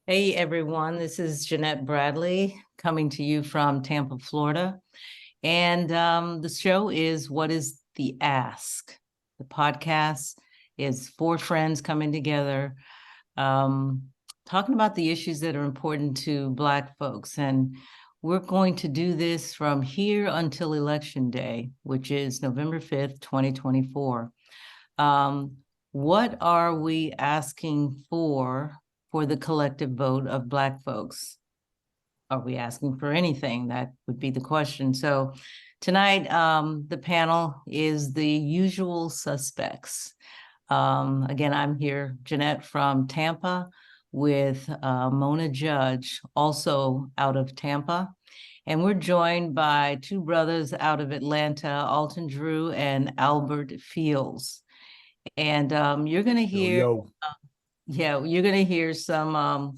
Hey everyone, this is Jeanette Bradley coming to you from Tampa, Florida. And the show is What is the Ask? The podcast is four friends coming together, um, talking about the issues that are important to Black folks. And we're going to do this from here until Election Day, which is November 5th, 2024. Um, what are we asking for the collective vote of Black folks? Are we asking for anything? That would be the question. So tonight, the panel is the usual suspects. Again, I'm here, Jeanette from Tampa, with Mona Judge, also out of Tampa. And we're joined by two brothers out of Atlanta, Alton Drew and Albert Fields. And you're going to hear, you're going to hear some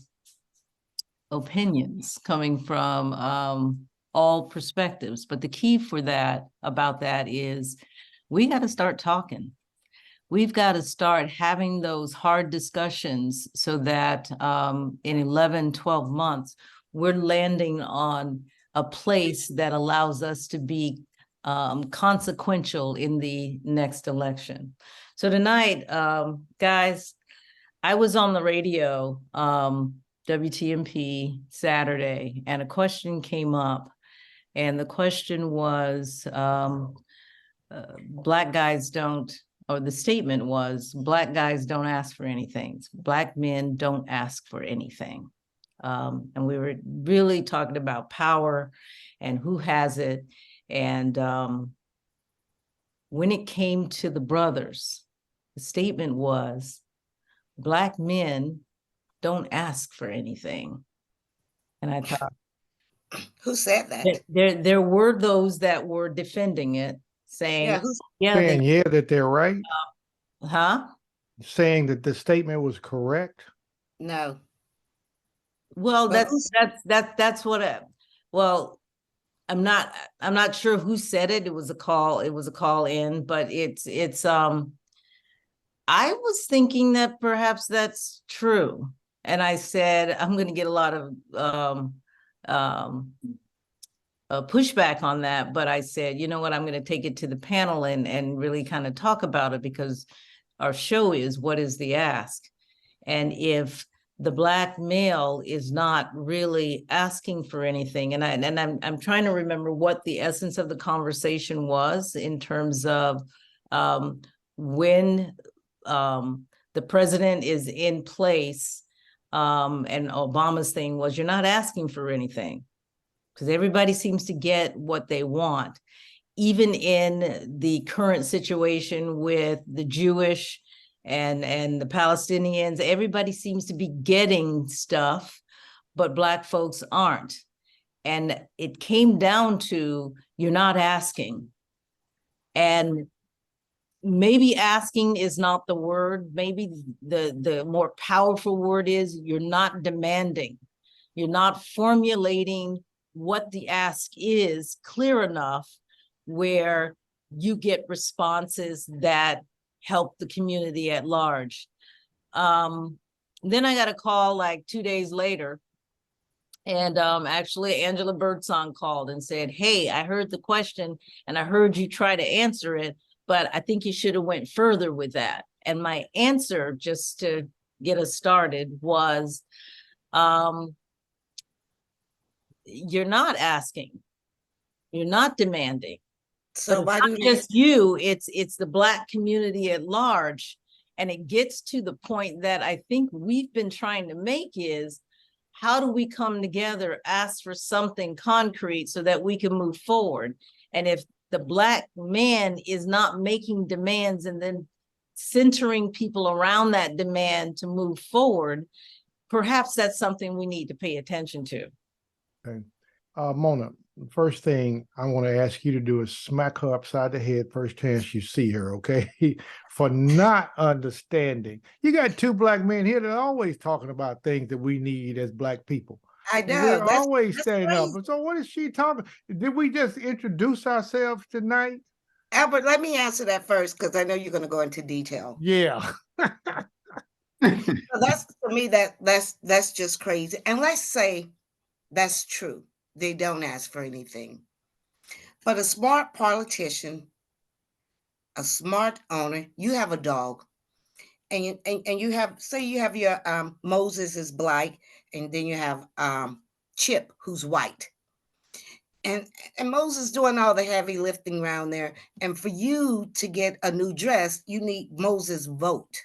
opinions coming from all perspectives. But the key for that, about that is we got to start talking. We've got to start having those hard discussions so that in 11, 12 months, we're landing on a place that allows us to be consequential in the next election. So tonight, guys, I was on the radio, WTMP Saturday, and a question came up. And the question was, Black guys don't, or the statement was, Black guys don't ask for anything. Black men don't ask for anything. And we were really talking about power and who has it. And when it came to the brothers, the statement was, Black men don't ask for anything. And I thought, who said that? There were those that were defending it, saying, that they're right. Huh? Saying that the statement was correct. No. Well, that's what. Well, I'm not sure who said it. It was a call in, but it's. I was thinking that perhaps that's true, and I said I'm going to get a lot of pushback on that. But I said, you know what, I'm going to take it to the panel and really kind of talk about it, because our show is What is the Ask? And if the Black male is not really asking for anything, and I'm trying to remember what the essence of the conversation was in terms of when the president is in place, and Obama's thing was, you're not asking for anything, because everybody seems to get what they want. Even in the current situation with the Jewish and the Palestinians, everybody seems to be getting stuff, but Black folks aren't. And it came down to, you're not asking. And maybe asking is not the word. Maybe the more powerful word is, you're not demanding. You're not formulating what the ask is clear enough where you get responses that help the community at large. Then I got a call like 2 days later, and actually Angela Birdsong called and said, hey, I heard the question and I heard you try to answer it, but I think you should have went further with that. And my answer, just to get us started, was, you're not asking, you're not demanding. So why do just you, it's the Black community at large. And it gets to the point that I think we've been trying to make is, how do we come together, ask for something concrete so that we can move forward? And if the Black man is not making demands and then centering people around that demand to move forward, perhaps that's something we need to pay attention to. Okay. Mona, the first thing I want to ask you to do is smack her upside the head first chance you see her, okay? For not understanding. You got two Black men here that are always talking about things that we need as Black people. I know. We're always standing up. So what is she talking? Did we just introduce ourselves tonight? Albert, let me answer that first, because I know you're going to go into detail. Yeah. So that's to me that's just crazy. And let's say that's true. They don't ask for anything. But a smart politician, a smart owner, you have a dog, and you have, say you have your Moses is black, and then you have Chip who's white. And Moses doing all the heavy lifting around there. And for you to get a new dress, you need Moses' vote.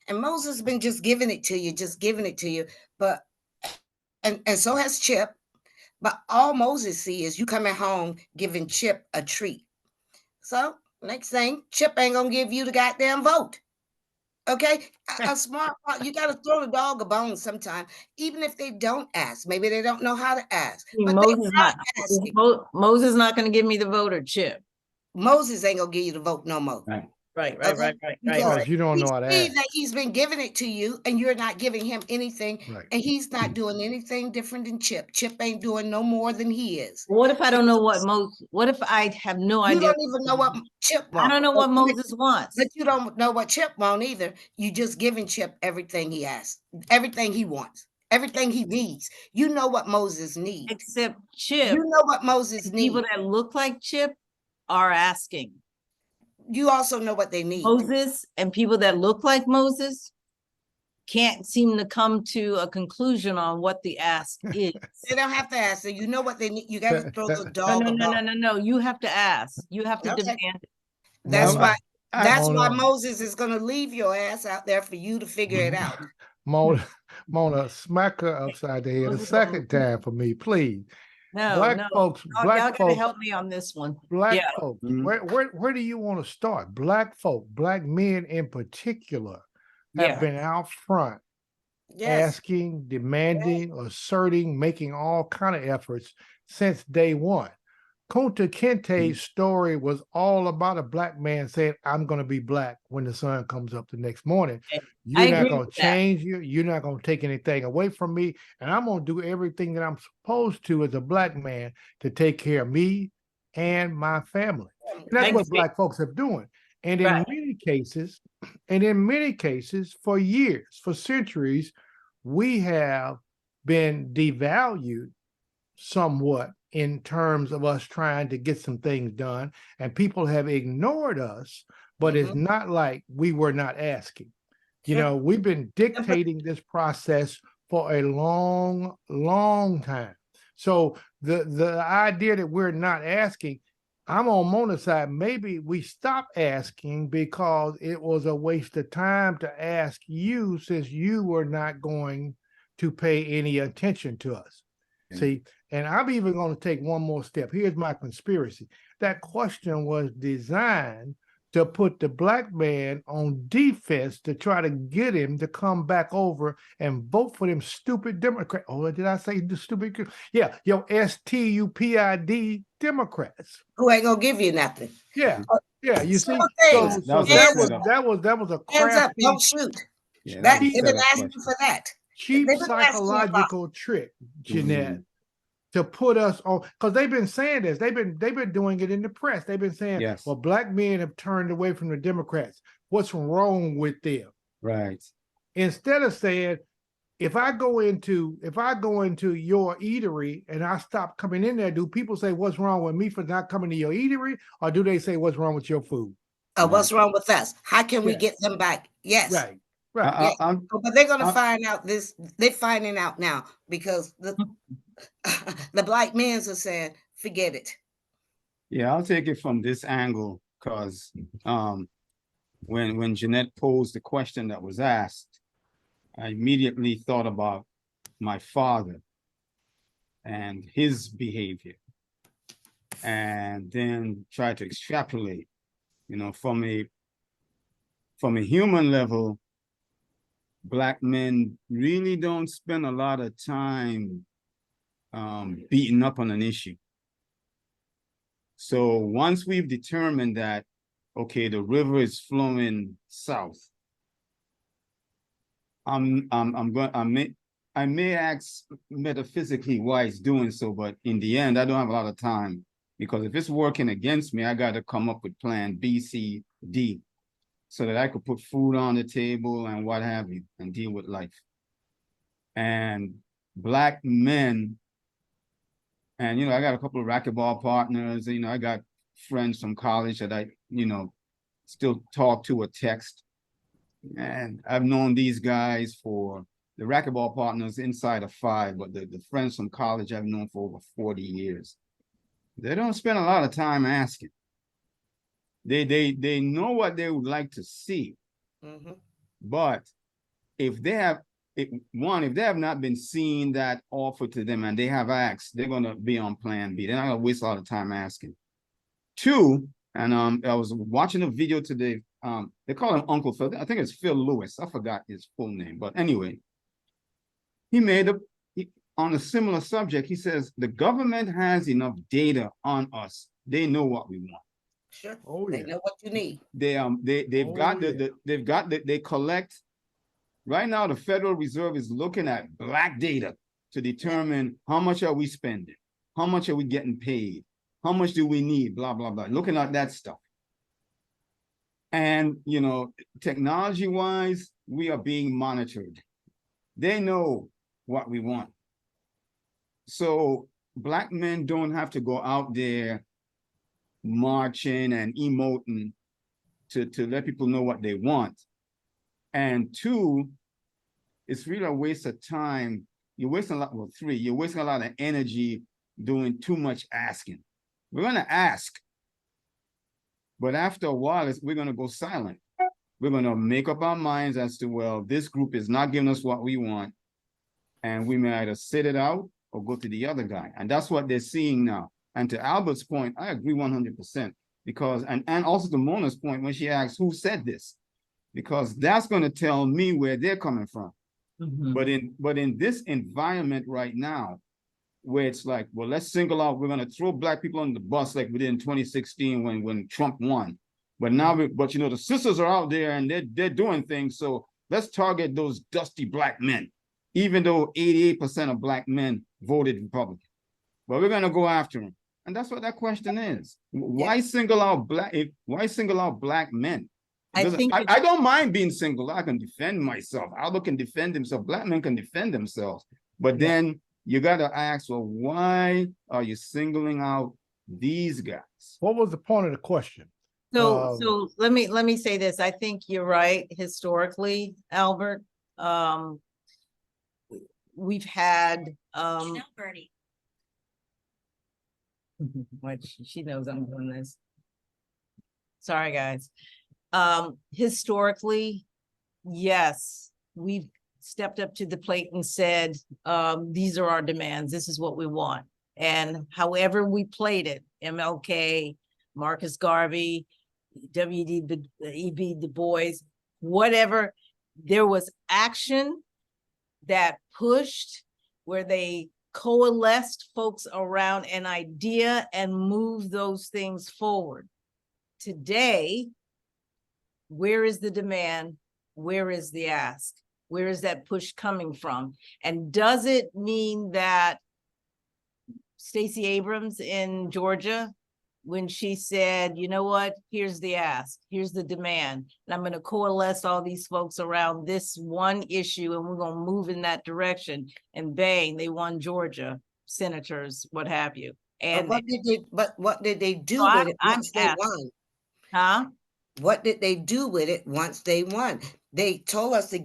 And Moses been just giving it to you, just giving it to you. But and so has Chip. But all Moses see is you coming home giving Chip a treat. So next thing, Chip ain't gonna give you the goddamn vote. Okay, a smart, you got to throw the dog a bone sometime, even if they don't ask. Maybe they don't know how to ask, but they Moses are not, asking. Moses not gonna give me the vote, or Chip. Moses ain't gonna give you the vote no more. Right. Right, Okay? right. Because you don't he know how to see ask. that he's been giving it to you, and you're not giving him anything, Right. and he's not doing anything different than Chip. Chip ain't doing no more than he is. What if I don't know what if I have no You idea? don't even know what Chip wants. I don't know what Moses wants. But you don't know what Chip wants either. You just giving Chip everything he asks, everything he wants, everything he needs. You know what Moses needs. Except Chip, You know what Moses people needs. that look like Chip are asking. You also know what they need. Moses and people that look like Moses can't seem to come to a conclusion on what the ask is. They don't have to ask. So you know what they need. You got to throw the No, dog no, a no, bone. no, no, no. You have to ask. You have to Okay. demand it. That's Mona, why. That's why Mona, Moses is going to leave your ass out there for you to figure it out. Mona, smack her upside the head a Moses second don't- time for me, please. No, Black no. folks, Y'all black gotta folks, help me on this one. black Yeah. folks. Mhm. Where do you want to start? Black folk, black men in particular, have Yeah. been out front Yes. asking, demanding, asserting, making all kind of efforts since day one. Kunta Kinte's story was all about a black man saying, I'm going to be black when the sun comes up the next morning. I You're not agree going to with that. change you. You're not going to take anything away from me. And I'm going to do everything that I'm supposed to as a black man to take care of me and my family. And that's I what agree. black folks are doing. And in Right. many cases, for years, for centuries, we have been devalued somewhat in terms of us trying to get some things done, and people have ignored us, but it's not like we were not asking. You Sure. know, we've been dictating this process for a long, long time. So the idea that we're not asking, I'm on Mona's side. Maybe we stopped asking because it was a waste of time to ask you, since you were not going to pay any attention to us. Yeah. See, and I'm even going to take one more step. Here's my conspiracy. That question was designed to put the black man on defense to try to get him to come back over and vote for them stupid Democrats. Oh, did I say the stupid? Yeah, your STUPID Democrats. Who ain't going to give you nothing? Yeah, yeah. You see, Some things. so That that was a was a Hands up, crafty, don't shoot. Yeah, That, that was they've a been setup asking question. for that. cheap They've been asking a lot. psychological trick, Jeanette, to put us on, because they've been saying this. They've been doing it in the press. They've been saying, Yes. well, black men have turned away from the Democrats. What's wrong with them? Right. Instead of saying, if I go into your eatery and I stop coming in there, do people say what's wrong with me for not coming to your eatery, or do they say what's wrong with your food? What's wrong with us? How can we Yeah. get them back? Yes. Right. Yeah. But they're going to I'm- find out this. They're finding out now because the black men are saying, forget it. Yeah, I'll take it from this angle because when Jeanette posed the question that was asked, I immediately thought about my father and his behavior, and then try to extrapolate, from a human level. Black men really don't spend a lot of time beating up on an issue. So once we've determined that, okay, the river is flowing south, I may ask metaphysically why it's doing so, but in the end, I don't have a lot of time, because if it's working against me, I got to come up with plan B, C, D. so that I could put food on the table and what have you, and deal with life. And Black men, and I got a couple of racquetball partners, I got friends from college that I, still talk to or text. And I've known these guys for the racquetball partners inside of 5, but the friends from college I've known for over 40 years. They don't spend a lot of time asking. They know what they would like to see, but if they have if they have not been seeing that offer to them and they have asked, they're gonna be on plan B. They're not gonna waste a lot of time asking. 2, and I was watching a video today. They call him Uncle Phil. I think it's Phil Lewis. I forgot his full name, but anyway, he made on a similar subject. He says the government has enough data on us. They know what we want. Sure. Oh, They yeah. know what you need. They collect. Right now, the Federal Reserve is looking at Black data to determine how much are we spending, how much are we getting paid, how much do we need, blah, blah, blah, looking at that stuff. And, technology-wise, we are being monitored. They know what we want. So Black men don't have to go out there marching and emoting to let people know what they want. And 2, it's really a waste of time. You're wasting a lot, 3, you're wasting a lot of energy doing too much asking. We're gonna ask, but after a while, we're gonna go silent. We're gonna make up our minds as to, well, this group is not giving us what we want, and we may either sit it out or go to the other guy. And that's what they're seeing now. And to Albert's point, I agree 100%, because, and also to Mona's point, when she asked who said this, because that's going to tell me where they're coming from. But in this environment right now, where it's like, well, let's single out, we're going to throw Black people on the bus like we did in 2016 when Trump won. But now, the sisters are out there and they're doing things. So let's target those dusty Black men, even though 88% of Black men voted Republican. But we're going to go after them. And that's what that question is. Why single out Black men? I don't mind being single. I can defend myself. Albert can defend himself. Black men can defend themselves. But then you got to ask, well, why are you singling out these guys? What was the point of the question? So let me say this. I think you're right. Historically, Albert, we've had Birdie. what she knows I'm doing this. Sorry, guys. Historically, yes, we've stepped up to the plate and said, these are our demands. This is what we want. And however we played it, MLK, Marcus Garvey, W.E.B. Du Bois, whatever, there was action that pushed where they coalesced folks around an idea and moved those things forward. Today, where is the demand? Where is the ask? Where is that push coming from? And does it mean that Stacey Abrams in Georgia, when she said, you know what, here's the ask, here's the demand, and I'm going to coalesce all these folks around this one issue, and we're going to move in that direction, and bang, they won Georgia, senators, what have you. And what did they do So with it once they won? huh? What did they do with it once they won? They told us to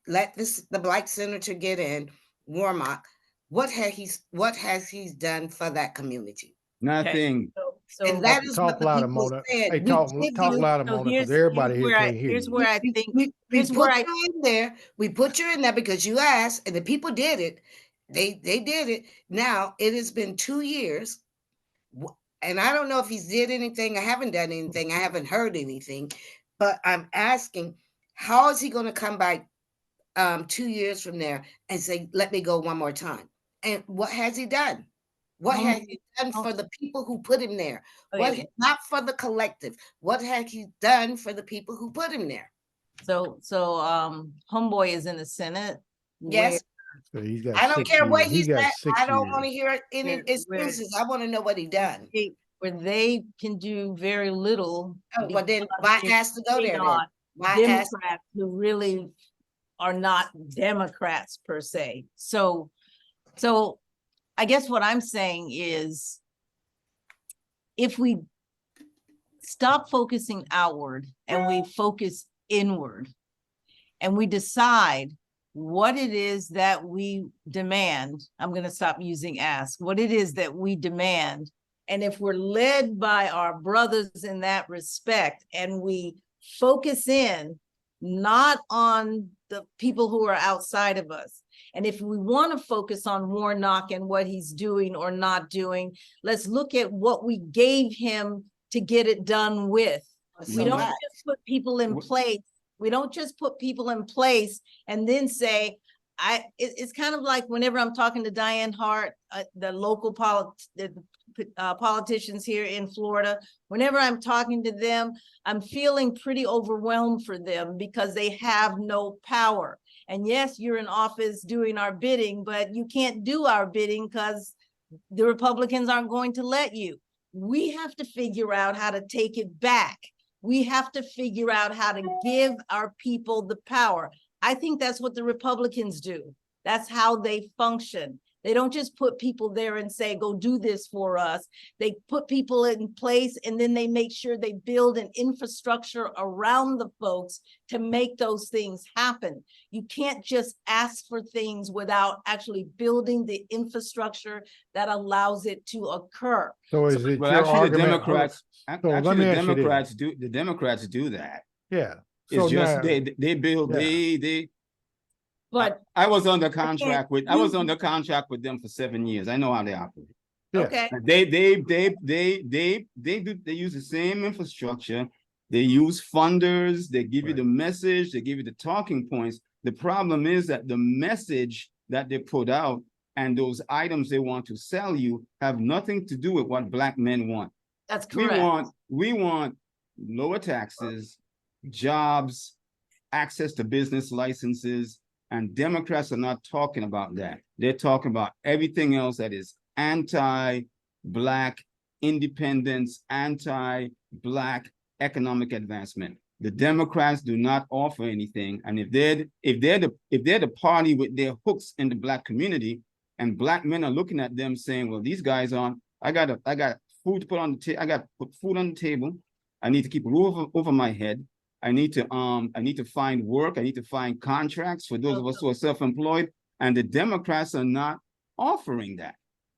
let the Black senator get in, Warnock. What has he done for that community? Nothing. So and that is talk what the louder, people Mona. said. Hey, talk louder, Mona, because everybody here can't hear here's you. where I think we put you in there. We put you in there because you asked, and the people did it. They did it. Now it has been 2 years, and I don't know if he's did anything. I haven't done anything. I haven't heard anything, but I'm asking, how is he going to come back 2 years from there and say, "Let me go one more time"? And what has he done? What has he done for the people who put him there? Not for the collective. What has he done for the people who put him there? So homeboy is in the Senate. Yes. So he's got I don't 6 care years. what He's got at. 6 I don't years. want to hear any excuses. I want to know what he done. Where they can do very little. Oh, well, then why ask to go there then? Why ask? Democrats who really are not Democrats per se. So I guess what I'm saying is if we stop focusing outward and we focus inward and we decide what it is that we demand, I'm going to stop using ask, what it is that we demand. And if we're led by our brothers in that respect and we focus in not on the people who are outside of us. And if we want to focus on Warnock and what he's doing or not doing, let's look at what we gave him to get it done with. We So don't much. just put people in place. We don't just put people in place and then say, it's kind of like whenever I'm talking to Diane Hart, the local politicians here in Florida, whenever I'm talking to them, I'm feeling pretty overwhelmed for them because they have no power. And yes, you're in office doing our bidding, but you can't do our bidding because the Republicans aren't going to let you. We have to figure out how to take it back. We have to figure out how to give our people the power. I think that's what the Republicans do. That's how they function. They don't just put people there and say, go do this for us. They put people in place and then they make sure they build an infrastructure around the folks to make those things happen. You can't just ask for things without actually building the infrastructure that allows it to occur. So is it Well, your actually, the argument? Democrats, So let actually, me the ask you this. Democrats do that. Yeah. So It's just now, they build yeah. But I was under contract with you- them for 7 years. I know how they operate. Yeah. okay, They use the same infrastructure. They use funders. They give you the message. They give you the talking points. The problem is that the message that they put out and those items they want to sell you have nothing to do with what Black men want. that's correct. We want lower taxes, jobs, access to business licenses, and Democrats are not talking about that. They're talking about everything else that is anti-Black independence, anti-Black economic advancement. The Democrats do not offer anything, and if they're the party with their hooks in the Black community, and Black men are looking at them saying, "Well, these guys aren't. I got food to put on the table. I got to put food on the table. I need to keep a roof over my head. I need to find work. I need to find contracts for those of us who are self-employed." And the Democrats are not offering that.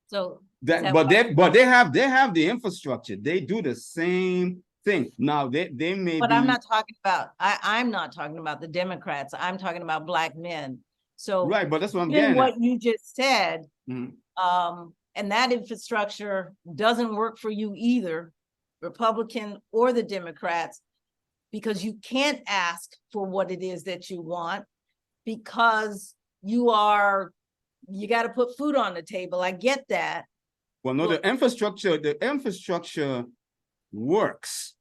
So But they have the infrastructure. They do the same thing. Now they may but be. I'm not talking about, I'm not talking about the Democrats. I'm talking about Black men. So Right, but that's what I'm given getting at. what you just said, Mhm. and that infrastructure doesn't work for you either, Republican or the Democrats, because you can't ask for what it is that you want because you got to put food on the table. I get that. Well, no, the infrastructure works.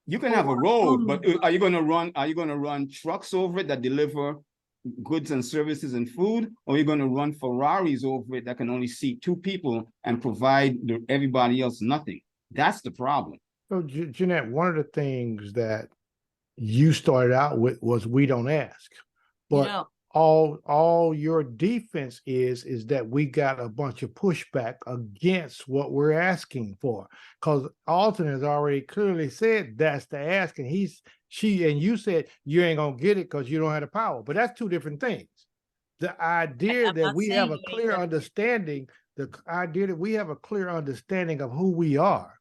You can have a road, but are you gonna run trucks over it that deliver goods and services and food, or are you gonna run Ferraris over it that can only seat 2 people and provide everybody else nothing? That's the problem. So Jeanette, one of the things that you started out with was we don't ask, You but know, all your defense is that we got a bunch of pushback against what we're asking for, because Alton has already clearly said that's the ask, and you said you ain't gonna get it because you don't have the power, but that's 2 different things. The idea I'm that not we saying have a you ain't clear gonna- understanding, the idea that we have a clear understanding of who we are,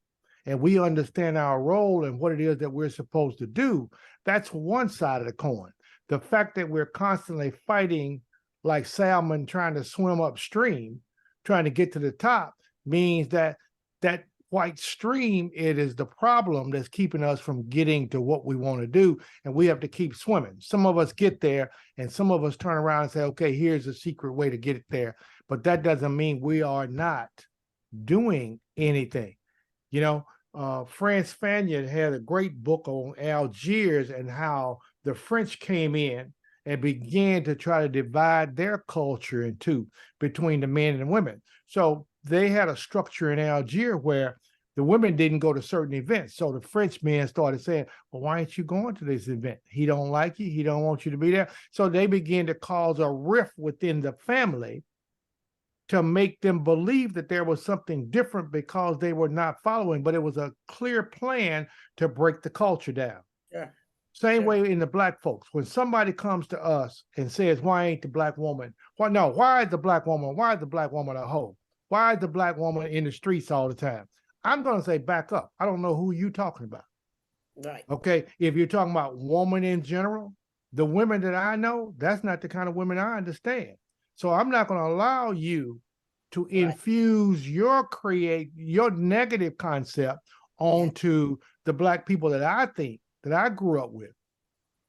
and we understand our role and what it is that we're supposed to do, that's one side of the coin. The fact that we're constantly fighting like salmon trying to swim upstream, trying to get to the top, means that that white stream, it is the problem that's keeping us from getting to what we want to do, and we have to keep swimming. Some of us get there, and some of us turn around and say, okay, here's a secret way to get it there, but that doesn't mean we are not doing anything. You know, Frantz Fanon had a great book on Algiers and how the French came in and began to try to divide their culture in 2 between the men and the women. So they had a structure in Algiers where The women didn't go to certain events. So the French men started saying, well, why aren't you going to this event? He don't like you. He don't want you to be there. So they began to cause a rift within the family to make them believe that there was something different because they were not following, but it was a clear plan to break the culture down. Yeah. Same Sure. way in the black folks. When somebody comes to us and says, why ain't the black woman? Well, no, why is the black woman a hoe? Why is the black woman in the streets all the time? I'm going to say back up. I don't know who you talking about. Right. Okay. If you're talking about women in general, the women that I know, that's not the kind of women I understand. So I'm not going to allow you to infuse your negative concept onto the black people that I think that I grew up with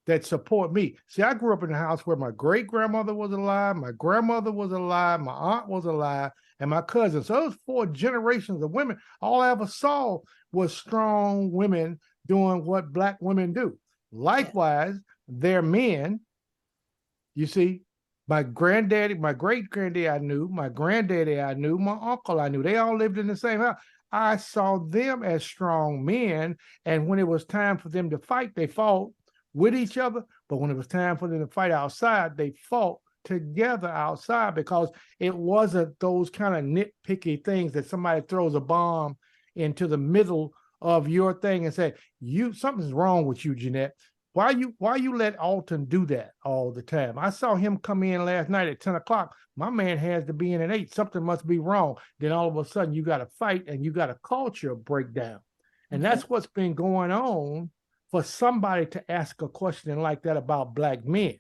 that support me. See, I grew up in a house where my great grandmother was alive, my grandmother was alive, my aunt was alive, and my cousin. So those 4 generations of women, all I ever saw was strong women doing what black women do. Likewise, their men, you see, my granddaddy, my great granddaddy I knew, my granddaddy I knew, my uncle I knew, they all lived in the same house. I saw them as strong men, and when it was time for them to fight, they fought with each other. But when it was time for them to fight outside, they fought together outside, because it wasn't those kind of nitpicky things that somebody throws a bomb into the middle of your thing and say, something's wrong with you, Jeanette. Why you let Alton do that all the time? I saw him come in last night at 10 o'clock. My man has to be in at 8. Something must be wrong. Then all of a sudden you got a fight and you got a culture breakdown. And that's what's been going on for somebody to ask a question like that about black men.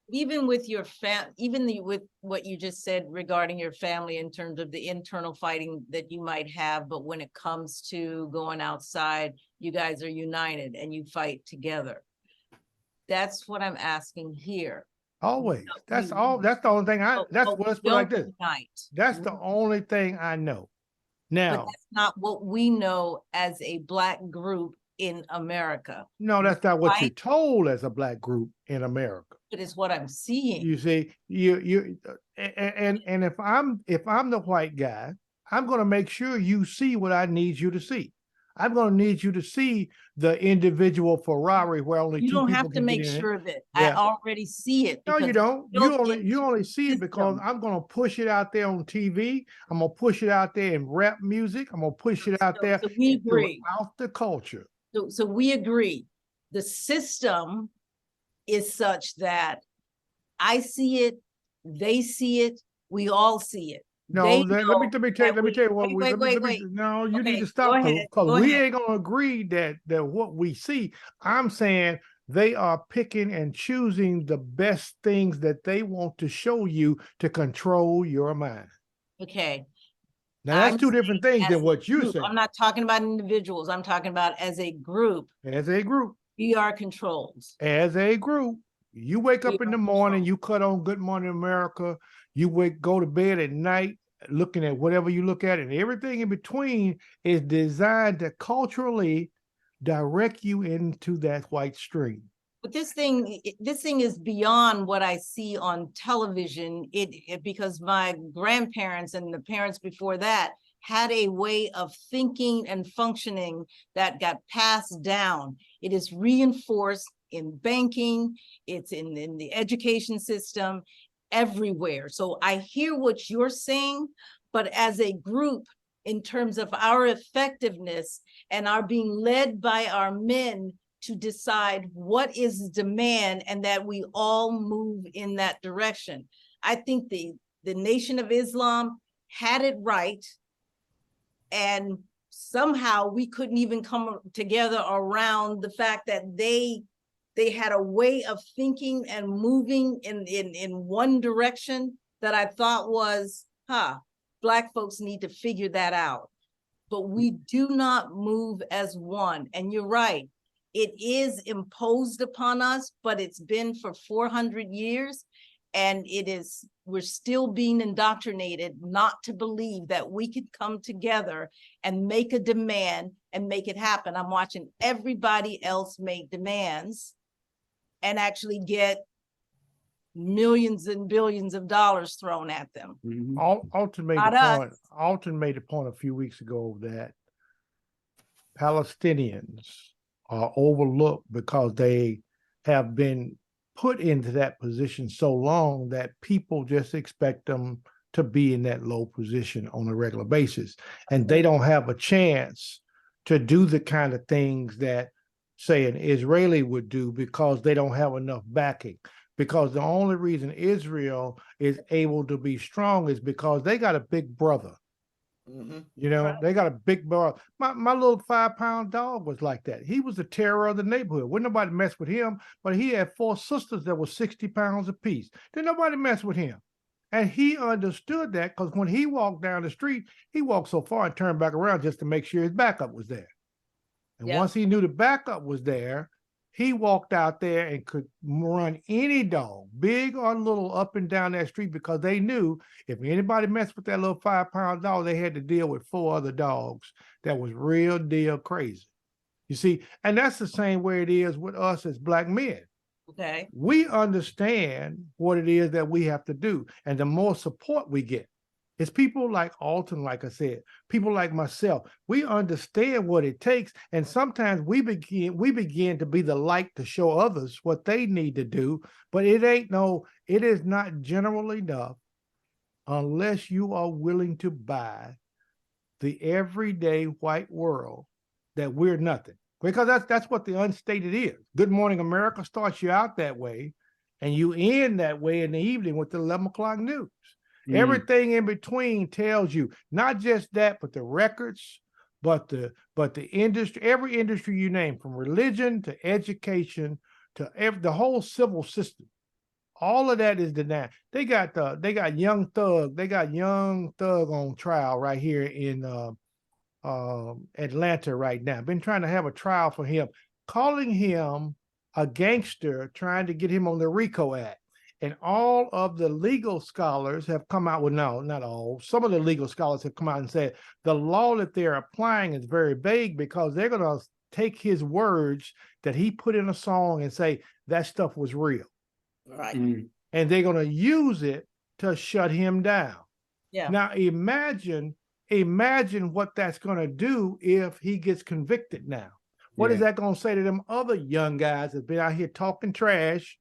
Even with your with what you just said regarding your family in terms of the internal fighting that you might have, but when it comes to going outside, you guys are united and you fight together. That's what I'm asking here. Always. That's You- all. That's the only thing that's but what let's we put it like don't this. unite. That's the only thing I know. But Now, that's not what we know as a black group in America. no, that's not what you're Right? told as a black group in America. It is what I'm seeing. You see, and if I'm the white guy, I'm going to make sure you see what I need you to see. I'm going to need you to see the individual Ferrari where only You 2 don't people have to can make get in it. sure of it. I Yeah. already see it. No, you because don't. built You only see it system. because I'm going to push it out there on TV. I'm going to push it out there in rap music. I'm going to push it out there So we agree. throughout the culture. So we agree. The system is such that I see it, they see it, we all see it. No, They let know me tell that you what wait, we wait. no, you need Okay, to stop go ahead, because go we ahead. ain't gonna agree that what we see. I'm saying they are picking and choosing the best things that they want to show you to control your mind. Okay. Now that's I'm 2 different things as than a what you group, say. I'm not talking about individuals. I'm talking about as a group, As a group, we are controlled. you wake up We in are the morning, controlled. you cut on Good Morning America, go to bed at night looking at whatever you look at, and everything in between is designed to culturally direct you into that white stream. But this thing is beyond what I see on television. Because my grandparents and the parents before that had a way of thinking and functioning that got passed down. It is reinforced in banking, it's in the education system, everywhere. So I hear what you're saying, but as a group, in terms of our effectiveness and our being led by our men to decide what is demand and that we all move in that direction. I think the Nation of Islam had it right, and somehow we couldn't even come together around the fact that they had a way of thinking and moving in one direction that I thought was, Black folks need to figure that out. But we do not move as one. And you're right, it is imposed upon us, but it's been for 400 years. And we're still being indoctrinated not to believe that we could come together and make a demand and make it happen. I'm watching everybody else make demands and actually get millions and billions of dollars thrown at them. Alton made Not the us. point. Alton made a point a few weeks ago that Palestinians are overlooked because they have been put into that position so long that people just expect them to be in that low position on a regular basis. And they don't have a chance to do the kind of things that, say, an Israeli would do because they don't have enough backing. Because the only reason Israel is able to be strong is because they got a big brother. Mhm. You know, Right. they got a big brother. My little 5-pound dog was like that. He was the terror of the neighborhood. Wouldn't nobody mess with him, but he had 4 sisters that were 60 pounds apiece. Didn't nobody mess with him. And he understood that because when he walked down the street, he walked so far and turned back around just to make sure his backup was there. And Yeah. once he knew the backup was there, he walked out there and could run any dog, big or little, up and down that street because they knew if anybody messed with that little 5-pound dog, they had to deal with 4 other dogs that was real deal crazy. You see, and that's the same way it is with us as Black men. Okay. We understand what it is that we have to do. And the more support we get, it's people like Alton, like I said, people like myself. We understand what it takes. And sometimes we begin to be the light to show others what they need to do. But it is not general enough unless you are willing to buy the everyday white world that we're nothing. Because that's what the unstated is. Good Morning America starts you out that way, and you end that way in the evening with the 11 o'clock news. Everything in between tells you not just that, but the records, but the industry, every industry you name, from religion to education to the whole civil system. All of that is denied. They got Young Thug on trial right here in Atlanta right now. Been trying to have a trial for him, calling him a gangster, trying to get him on the RICO Act. And all of the legal scholars have come out with, no, not all, some of the legal scholars have come out and said the law that they're applying is very vague because they're going to take his words that he put in a song and say that stuff was real. Right. And they're going to use it to shut him down. Yeah. Now imagine what that's going to do if he gets convicted now. What is that going to say to them other young guys that have been out here talking trash?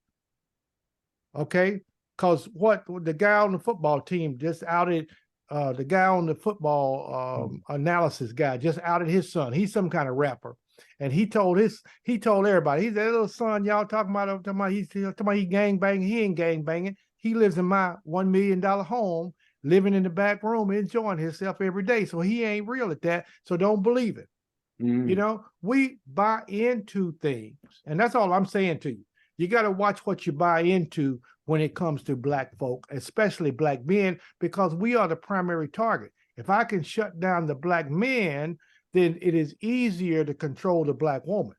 Okay, because what the guy on the football team just outed, the guy on the football analysis guy just outed his son. He's some kind of rapper, and he told everybody, he's that little son y'all talking about he gang banging. He ain't gang banging. He lives in my $1 million home, living in the back room, enjoying himself every day. So he ain't real at that. So don't believe it. You know, we buy into things, and that's all I'm saying to you. You got to watch what you buy into when it comes to Black folk, especially Black men, because we are the primary target. If I can shut down the Black men, then it is easier to control the Black woman.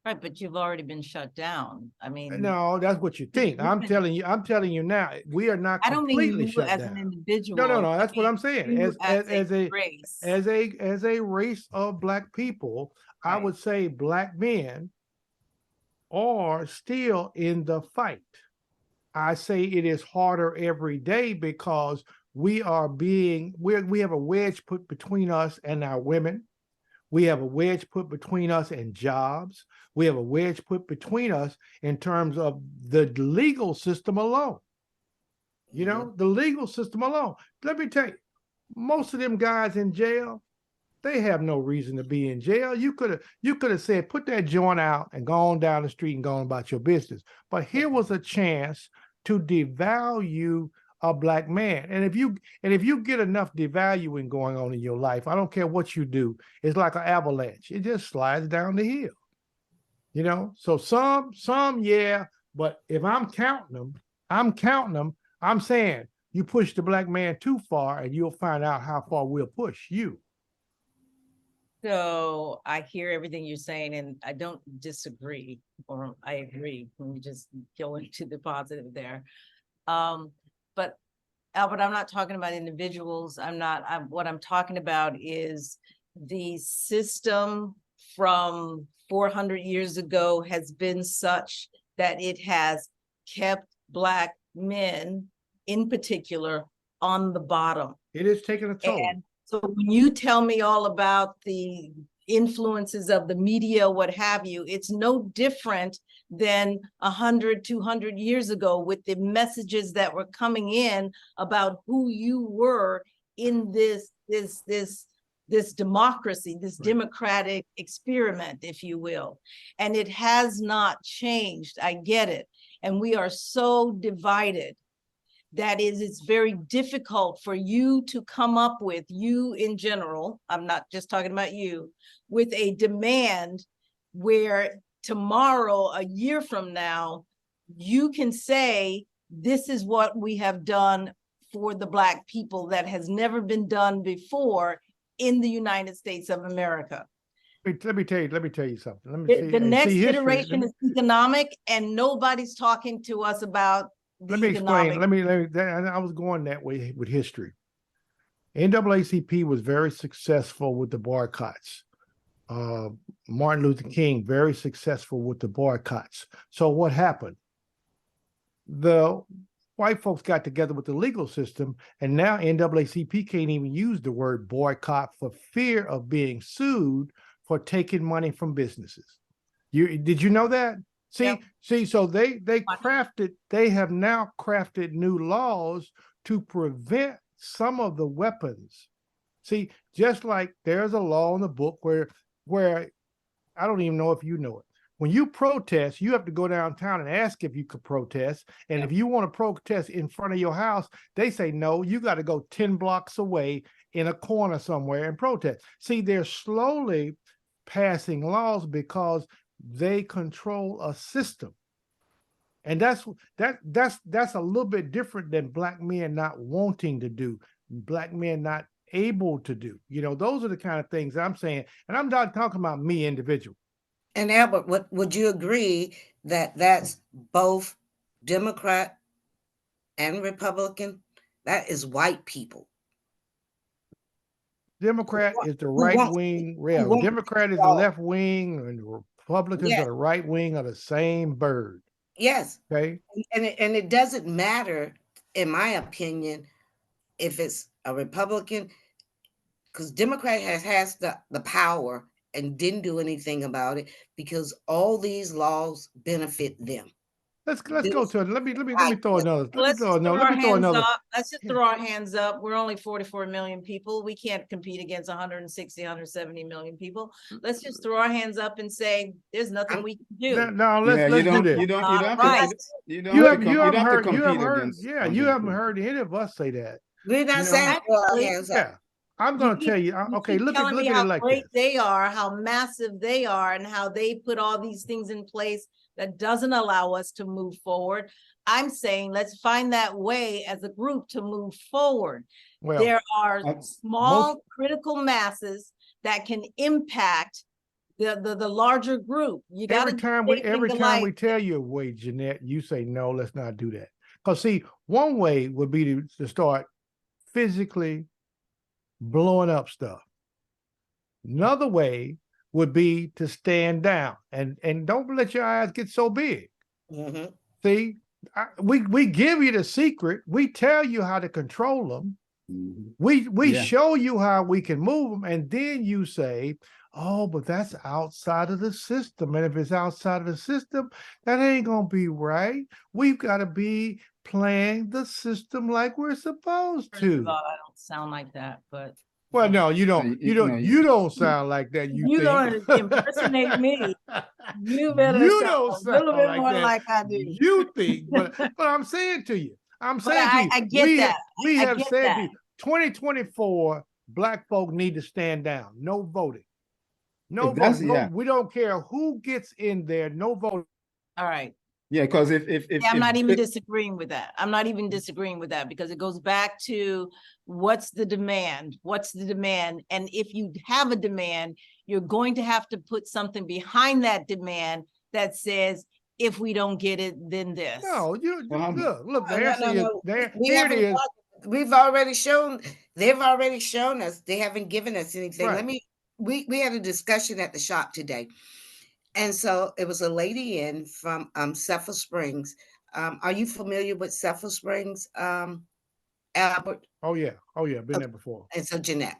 Right, but you've already been shut down. I mean, No, that's what you think. I'm telling you now, we are not I don't mean completely you shut as down. an individual. No, I that's what mean I'm saying. you As a race. as a race of Black people, I Right. would say Black men are still in the fight. I say it is harder every day because we have a wedge put between us and our women. We have a wedge put between us and jobs. We have a wedge put between us in terms of the legal system alone. You know, the legal system alone. Let me tell you, most of them guys in jail, they have no reason to be in jail. You could have said, put that joint out and go on down the street and go on about your business. But here was a chance to devalue a Black man. And if you get enough devaluing going on in your life, I don't care what you do, it's like an avalanche. It just slides down the hill. You know, so some, yeah, but if I'm counting them, I'm saying you push the Black man too far and you'll find out how far we'll push you. So I hear everything you're saying and I don't disagree, or I agree. Let me just go into the positive there. But Albert, I'm not talking about individuals. What I'm talking about is the system from 400 years ago has been such that it has kept Black men in particular on the bottom. It is taking a toll. And so when you tell me all about the influences of the media, what have you. It's no different than 100, 200 years ago with the messages that were coming in about who you were in this democracy, this Right. democratic experiment, if you will. And it has not changed. I get it. And we are so divided that it's very difficult for you to come up with, you in general, I'm not just talking about you, with a demand where tomorrow, a year from now, you can say, this is what we have done for the Black people that has never been done before in the United States of America. Let me tell you something. Let me see. The next history. iteration is economic, and nobody's talking to us about the Let me explain. economic. I was going that way with history. NAACP was very successful with the boycotts. Martin Luther King, very successful with the boycotts. So what happened? The white folks got together with the legal system, and now NAACP can't even use the word boycott for fear of being sued for taking money from businesses. Did you know that? Yep. So they have now crafted new laws to prevent some of the weapons. See, just like there's a law in the book where I don't even know if you know it. When you protest, you have to go downtown and ask if you could protest. And if you want to protest in front of your house, they say, no, you got to go 10 blocks away in a corner somewhere and protest. See, they're slowly passing laws because they control a system. And that's a little bit different than Black men not wanting to do, Black men not able to do. You know, those are the kind of things I'm saying. And I'm not talking about me individual. And Albert, would you agree that that's both Democrat and Republican? That is white people. Democrat is the Who right wants- wing. who Yeah, wants Democrat is to the go. left wing, and the Republicans Yeah. are the right wing of the same bird. Yes. Okay. And it doesn't matter, in my opinion, if it's a Republican, because Democrat has the power and didn't do anything about it because all these laws benefit them. Let's go to it. Let me Right. throw another. Let's just Let throw me our throw hands another. up. Let's just throw our hands up. We're only 44 million people. We can't compete against 160, 170 million people. Let's just throw our hands up and say, there's nothing we can do. No, Yeah, let's do this. you don't have Right. to, you don't You have to, haven't you don't have to heard. You compete haven't heard. against. Yeah, you haven't heard any of us say that. We're not You know, saying throw our actually, hands up. Yeah, I'm going to tell you. Okay, keep look telling me at how it like great this. they are, how massive they are, and how they put all these things in place that doesn't allow us to move forward. I'm saying let's find that way as a group to move forward. Well, There are small most- critical masses that can impact the larger group. You got every time we tell you a way, Jeanette, you say no. Let's not do that. Because see, one way would be to start physically blowing up stuff. Another way would be to stand down and don't let your eyes get so big. Mhm. See, we give you the secret. We tell you how to control them. Mhm. We Yeah. show you how we can move them, and then you say, oh, but that's outside of the system. And if it's outside of the system, that ain't gonna be right. We've got to be playing the system like we're supposed First of to. all, I don't sound like that, but Well, no, you don't. you You don't sound like that. you think. gonna impersonate me. You better You sound don't a sound little bit like more that. like I do. You think, but I'm saying to you, But I get that. We I have get said that. to you, 2024, Black folk need to stand down. No voting. No If that's- voting. No, yeah. we don't care who gets in there. No voting. All right. Yeah, because if Yeah, I'm not even if- disagreeing with that. I'm not even disagreeing with that because it goes back to what's the demand? What's the demand? And if you have a demand, you're going to have to put something behind that demand that says, if we don't get it, then this. No, look. The No, answer is no. there. We Here it haven't is. got- We've already shown, they've already shown us, they haven't given us anything. Right. We had a discussion at the shop today. And so it was a lady in from Cepphal Springs. Are you familiar with Cepphal Springs, Albert? Oh yeah. Been there before. And so Jeanette.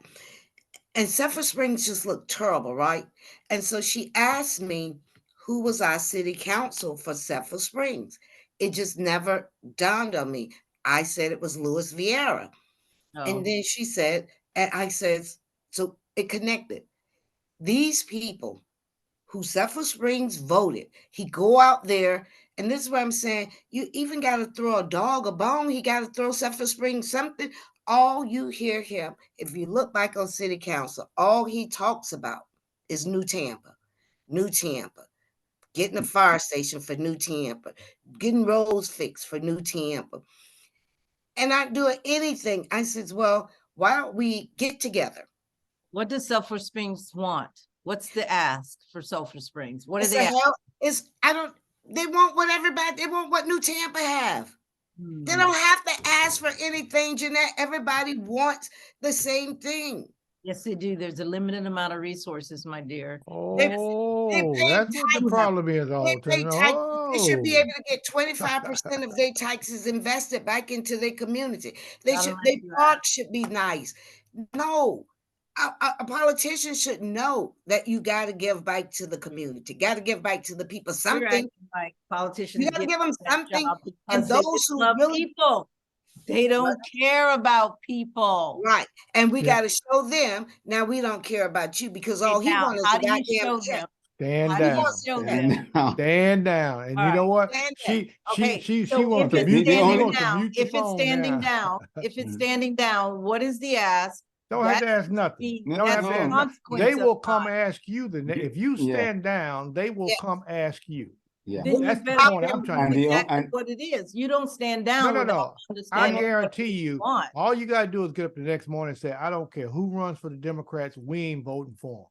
And Sulphur Springs just looked terrible, right? And so she asked me who was our city council for Sulphur Springs. It just never dawned on me. I said it was Louis Vieira. Oh, And then she said, and I said, so it connected. These people who Sulphur Springs voted, he go out there, and this is what I'm saying. You even got to throw a dog a bone. He got to throw Sulphur Springs something. All you hear him, if you look back on city council, all he talks about is New Tampa, getting a fire station for New Tampa, getting roads fixed for New Tampa. And not doing anything. I said, well, why don't we get together? what does Sulphur Springs want? What's the ask for Sulphur Springs? What do It's they a ask? hell. They want what everybody, they want what New Tampa have. They Hmm. don't have to ask for anything, Jeanette. Everybody wants the same thing. Yes, they do. There's a limited amount of resources, my dear. Oh, pay that's what the taxes. problem is, They Alton. pay tax. They should be Oh. able to get 25% of their taxes invested back into their community. Not Their unless you ask. parks should be nice. No, a politician should know that you got to give back to the community, got to give back to the people You're something. acting like politicians You gotta get give 'em that something, job and because they those just who love really- people. They don't care about people. Right. And we Yeah. got to show them now we don't care about you because all Okay, he now, wants is how a do you goddamn show check. them? Stand How do you down. show them? And now, Stand down. And All you know right, what? stand She Okay, she so wants if to it's mute. the She only- standing wants to down, mute the if it's phone standing now. down, if it's Mhm. standing down, what is the ask? Don't have to That's ask nothing. the- No, Don't have that's to the ask no. nothing. consequence They of will come not- ask you if you Yeah. stand down, they will Yeah. come ask you. yeah. Then you That's the better point I'm do trying to And the- exactly and- what it is. You don't stand down No, no, without no. I understanding what it guarantee is you, want. all you gotta do is get up the next morning and say, I don't care who runs for the Democrats, we ain't voting for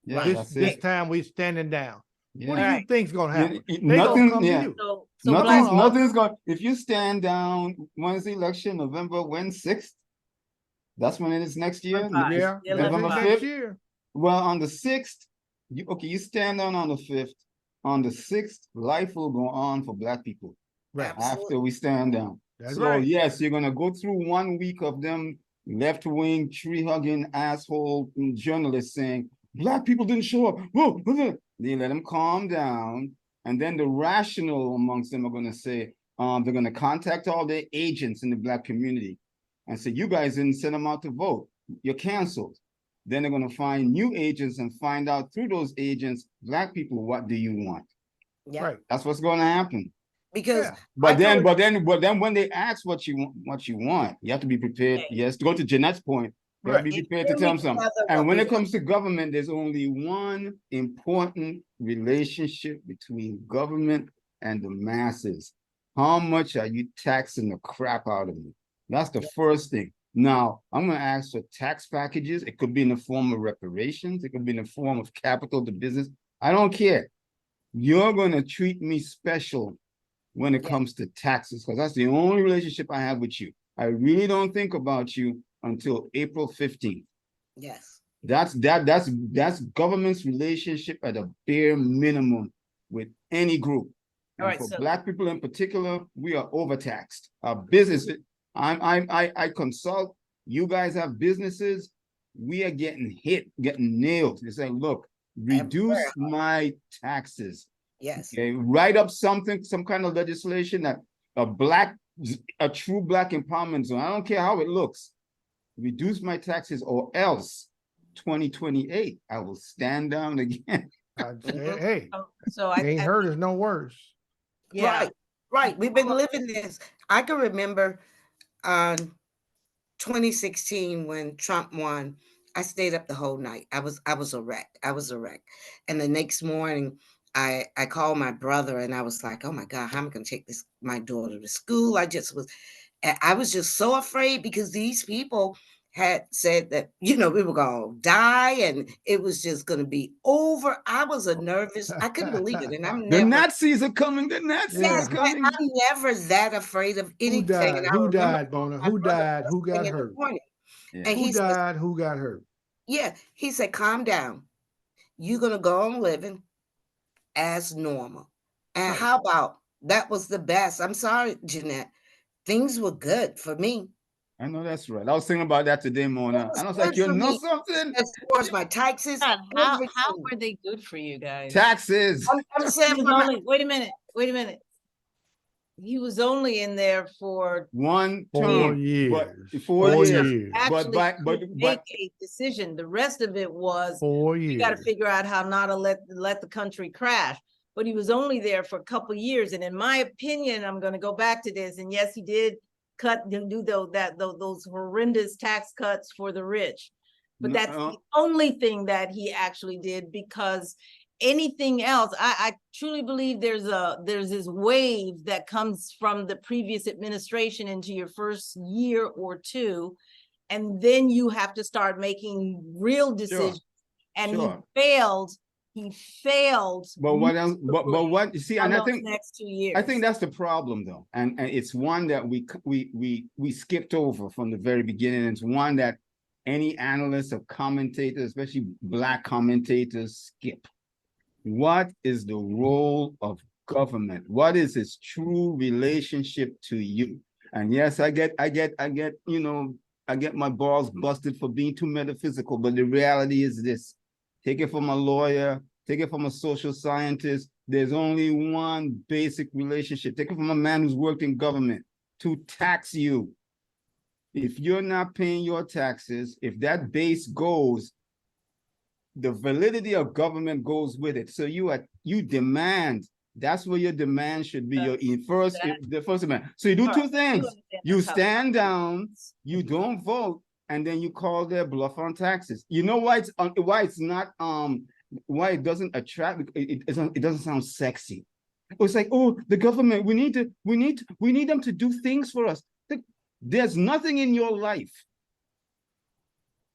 Yeah, them. that's This it. time we standing down. What do Yeah. you think's gonna Yeah, happen? it- They gonna nothing- come to yeah. you. So Nothing's- Black, Nothing's going, if you stand down, when's the election, November, when, 6th? That's when it is next year? Five. Yeah, Yeah, that's it November next 5th? year. Well, on the 6th, you stand down on the 5th. On the 6th, life will go on for Black people Right. Absolutely. after we stand down. That's So right. yes, you're gonna go through 1 week of them left-wing, tree-hugging asshole journalists saying, Black people didn't show up. Whoa, whoa." They let them calm down. And then the rational amongst them are gonna say, they're gonna contact all their agents in the Black community and say, you guys didn't send them out to vote. You're canceled. Then they're gonna find new agents and find out through those agents, Black people, what do you want? Yeah. Right. That's what's gonna happen. Because Yeah. But I then, told- but then when they ask what you want, you have to be prepared. Okay. Yes, to go to Jeanette's point, you have to be If prepared to really tell them something. together And what when we it comes to government, there's only one important relationship between government and the masses. How much are you taxing the crap out of me? That's the first thing. Now, I'm gonna ask for tax packages. It could be in the form of reparations. It could be in the form of capital to business. I don't care. You're gonna treat me special when it Yeah. comes to taxes, because that's the only relationship I have with you. I really don't think about you until April 15th. Yes. That's government's relationship at a bare minimum with any group. All And right, for so- Black people in particular, we are overtaxed. Our business, I consult, you guys have businesses, we are getting hit, getting nailed. They say, look, reduce Everywhere. my taxes. Yes. Okay, write up something, some kind of legislation that a true Black empowerment zone. I don't care how it looks. Reduce my taxes or else 2028, I will stand down again. I'd say, hey, So I, ain't heard us no worse. yeah, Right. Right. We've been living this. I can remember on 2016 when Trump won. I stayed up the whole night. I was a wreck. And the next morning, I called my brother and I was like, oh my God, how am I gonna take my daughter to school? I was just so afraid because these people had said that, we were gonna die and it was just gonna be over. I was nervous. I couldn't believe it. And I'm The never Nazis are coming, the Nazis Yes, are but coming. I'm never that afraid of Who anything. died? And I Who remember died, Bona? my Who brother died? Who first thing got in the hurt? morning, Yeah. and Who he said, died? Who got hurt? yeah, he said, calm down. You're gonna go on living as normal. And Right. how about that was the best? I'm sorry, Jeanette. Things were good for me. I know that's right. I was thinking about that today, Mona. was And I was good like, you for know me. something? As far as my taxes, God, how everything. were they good for you guys? Taxes. I'm He saying was for my, only, wait a minute. He was only in there for One 4 term, but years. 4 4 years. years. But actually but could but make a decision. The rest of it was, 4 you got to years. figure out how not to let the country crash. But he was only there for a couple years. And in my opinion, I'm going to go back to this. And yes, he did those horrendous tax cuts for the rich. But No, that's the only thing that he actually did, because anything else, I truly believe there's this wave that comes from the previous administration into your first year or two, and then you have to start making real decisions. And sure. he failed. But what else? But miserably what you see, on and I those think next 2 years. I think that's the problem, though, and it's one that we skipped over from the very beginning. It's one that any analyst or commentator, especially Black commentators, skip. What is the role of government? What is its true relationship to you? And yes, I get, you know, I get my balls busted for being too metaphysical, but the reality is this: take it from a lawyer, take it from a social scientist. There's only one basic relationship. Take it from a man who's worked in government: to tax you. If you're not paying your taxes, if that base goes, the validity of government goes with it. So you demand. That's where your demand should be. The first demand. So you do two things: you stand down, you don't vote, and then you call their bluff on taxes. You know why it's not why it doesn't attract, it doesn't sound sexy. It's like, oh, the government, we need them to do things for us. There's nothing in your life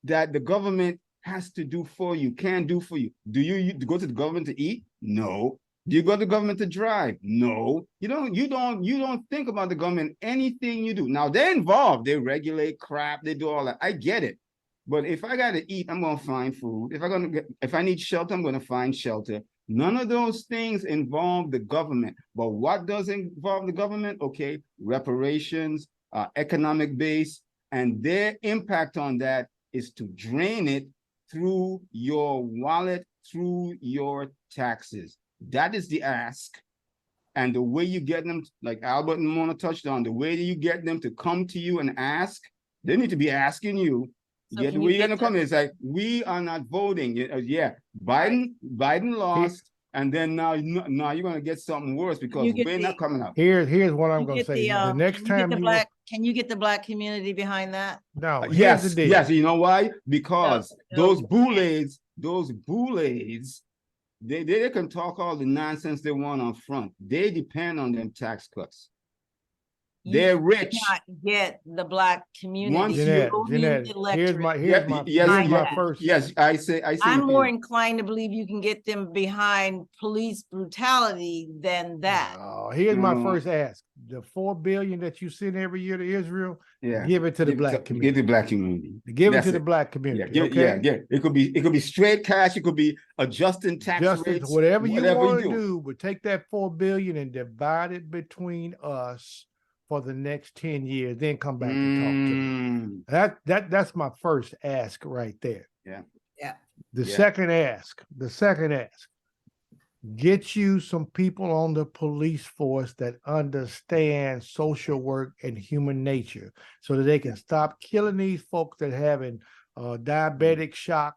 that the government has to do for you, can do for you. Do you go to the government to eat? No. Do you go to the government to drive? No. You don't think about the government, anything you do. Now they're involved, they regulate crap, they do all that. I get it. But if I gotta eat, I'm gonna find food. If I need shelter, I'm gonna find shelter. None of those things involve the government. But what does involve the government? Okay, reparations, economic base, and their impact on that is to drain it through your wallet, through your taxes. That is the ask. And the way you get them, like Albert and Mona touched on, the way that you get them to come to you and ask, they need to be asking you. So The way you're gonna come, it's like, we are not voting. Yeah, Biden lost, and then now you're gonna get something worse because we're not coming out. Here's what I'm gonna say. The next time can you get the Black community behind that? no, Yes, here's the deal. yes. You know why? Because No. those boulets, they can talk all the nonsense they want on front. They depend on them tax cuts. They're rich. Not get the Black community. Once Jeanette, voting here's electorate. my first. Yes, I say. I'm more inclined to believe you can get them behind police brutality than that. Here's my No. first ask. The $4 billion that you send every year to Israel, Yeah. give it to the Black Give community. the Black community. Give it That's to the it. Black Yeah, community. Okay. yeah. It could be straight cash. It could be adjusting tax rates. Whatever you want to do, but take that $4 billion and divide it between us for the next 10 years, then come back and talk to me. That's my first ask right there. Yeah. Yeah. The second ask, get you some people on the police force that understand social work and human nature so that they can stop killing these folks that having diabetic shock.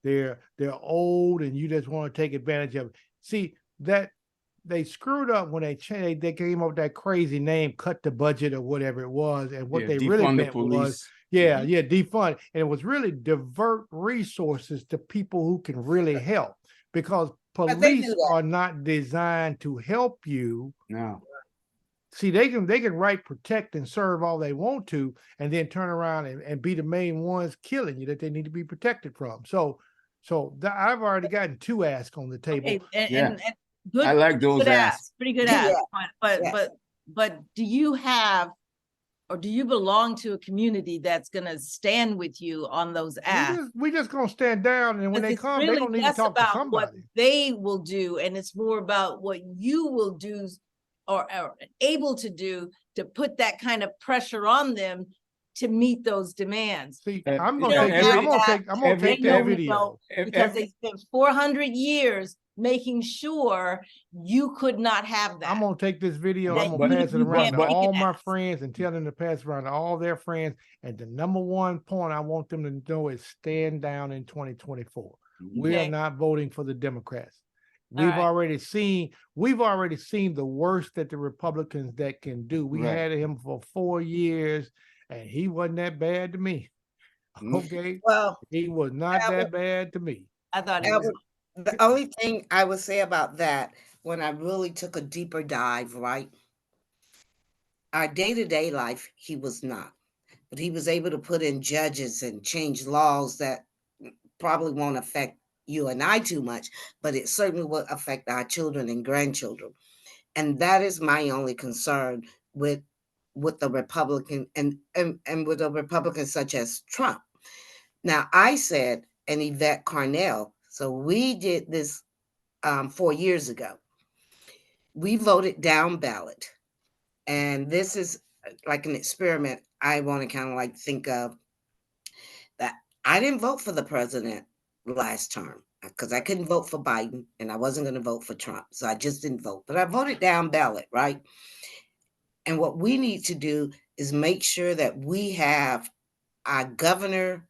They're old and you just want to take advantage of it. See, that they screwed up when they changed, they came up with that crazy name, cut the budget or whatever it was. And what they really meant was, defund. And it was really divert resources to people who can really help, because police are not designed to help you. No. See, they can write, protect, and serve all they want to, and then turn around and be the main ones killing you that they need to be protected from. So I've already gotten 2 asks on the table. Okay, Yeah. and good, I like those good asks. ask, pretty good Yeah. ask. But do you have, or do you belong to a community that's gonna stand with you on those asks? We just gonna stand down, and when they It's come, they really don't need to less talk to about somebody. what they will do, and it's more about what you will do or able to do to put that kind of pressure on them to meet those demands. See, Uh, I'm We gonna don't take this, have I'm gonna that. take, I'm gonna every- take They know that we video. don't, Ev- because every- they spent 400 years making sure you could not have that. I'm gonna take this video, That I'm gonna you- pass it you around can't to pick all and my ask. friends and tell them to pass it around to all their friends. And the number one point I want them to know is stand down in 2024. We are Okay. not voting for the Democrats. All We've right. already seen the worst that the Republicans that can do. We Right. had him for 4 years and he wasn't that bad to me. Mm. Okay, Well, he was not Albert- that bad to me. I thought it was. Albert, the only thing I would say about that, when I really took a deeper dive, right? Our day-to-day life, he was not. But he was able to put in judges and change laws that probably won't affect you and I too much, but it certainly will affect our children and grandchildren. And that is my only concern with the Republican and with a Republican such as Trump. Now, I said, and Yvette Carnell, so we did this 4 years ago. We voted down ballot. And this is like an experiment I want to kind of like think of, that I didn't vote for the president last term because I couldn't vote for Biden and I wasn't going to vote for Trump. So I just didn't vote, but I voted down ballot, right? And what we need to do is make sure that we have our governor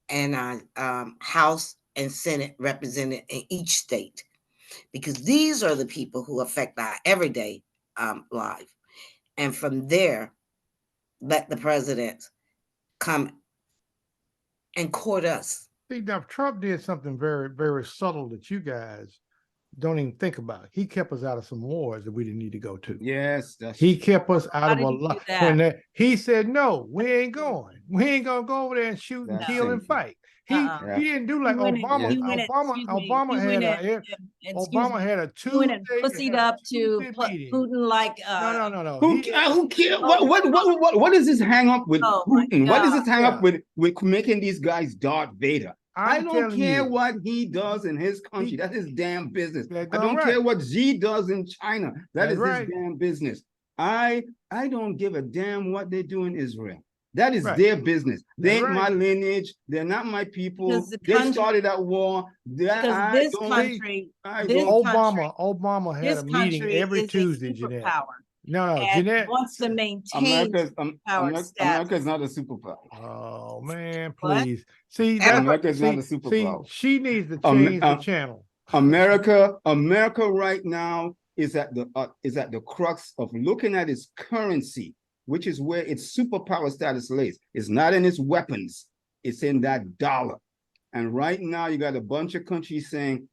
and our House and Senate represented in each state, because these are the people who affect our everyday life. And from there, let the president come and court us. See, now Trump did something very, very subtle that you guys don't even think about. He kept us out of some wars that we didn't need to go to. Yes, that's He kept us out How of did a he do lot. that? He said, no, we ain't going. We ain't gonna go over there and shoot and That's kill and simple. fight. Uh-uh. He didn't do like You went Obama. and- you went and- Obama excuse me, Obama you had went a and- excuse Obama me, had a you went and Tuesday. pussied had a up to Tuesday meeting. Putin like, No. Who cares? What is this hang up with Oh my Putin? What is this hang up Yeah. with making these guys Darth Vader? I I'm don't telling care you. what he does in his country. He- That's his damn business. That's I don't all care right. what Xi does in China. That That's is right. his damn business. I don't give a damn what they do in Israel. That is Right. their business. They That's ain't my right. lineage. They're not my people. Because the They country- started that war. That because I this don't- country, I this don't- Obama had this a meeting country every is Tuesday, a Jeanette. superpower No, and Jeanette. wants to maintain America's power status. America's not a superpower. Oh man, What? please. See, Albert- America's not a see, superpower. she needs to Am- change the channel. America right now is at the crux of looking at its currency, which is where its superpower status lays. It's not in its weapons, it's in that dollar. And right now you got a bunch of countries saying,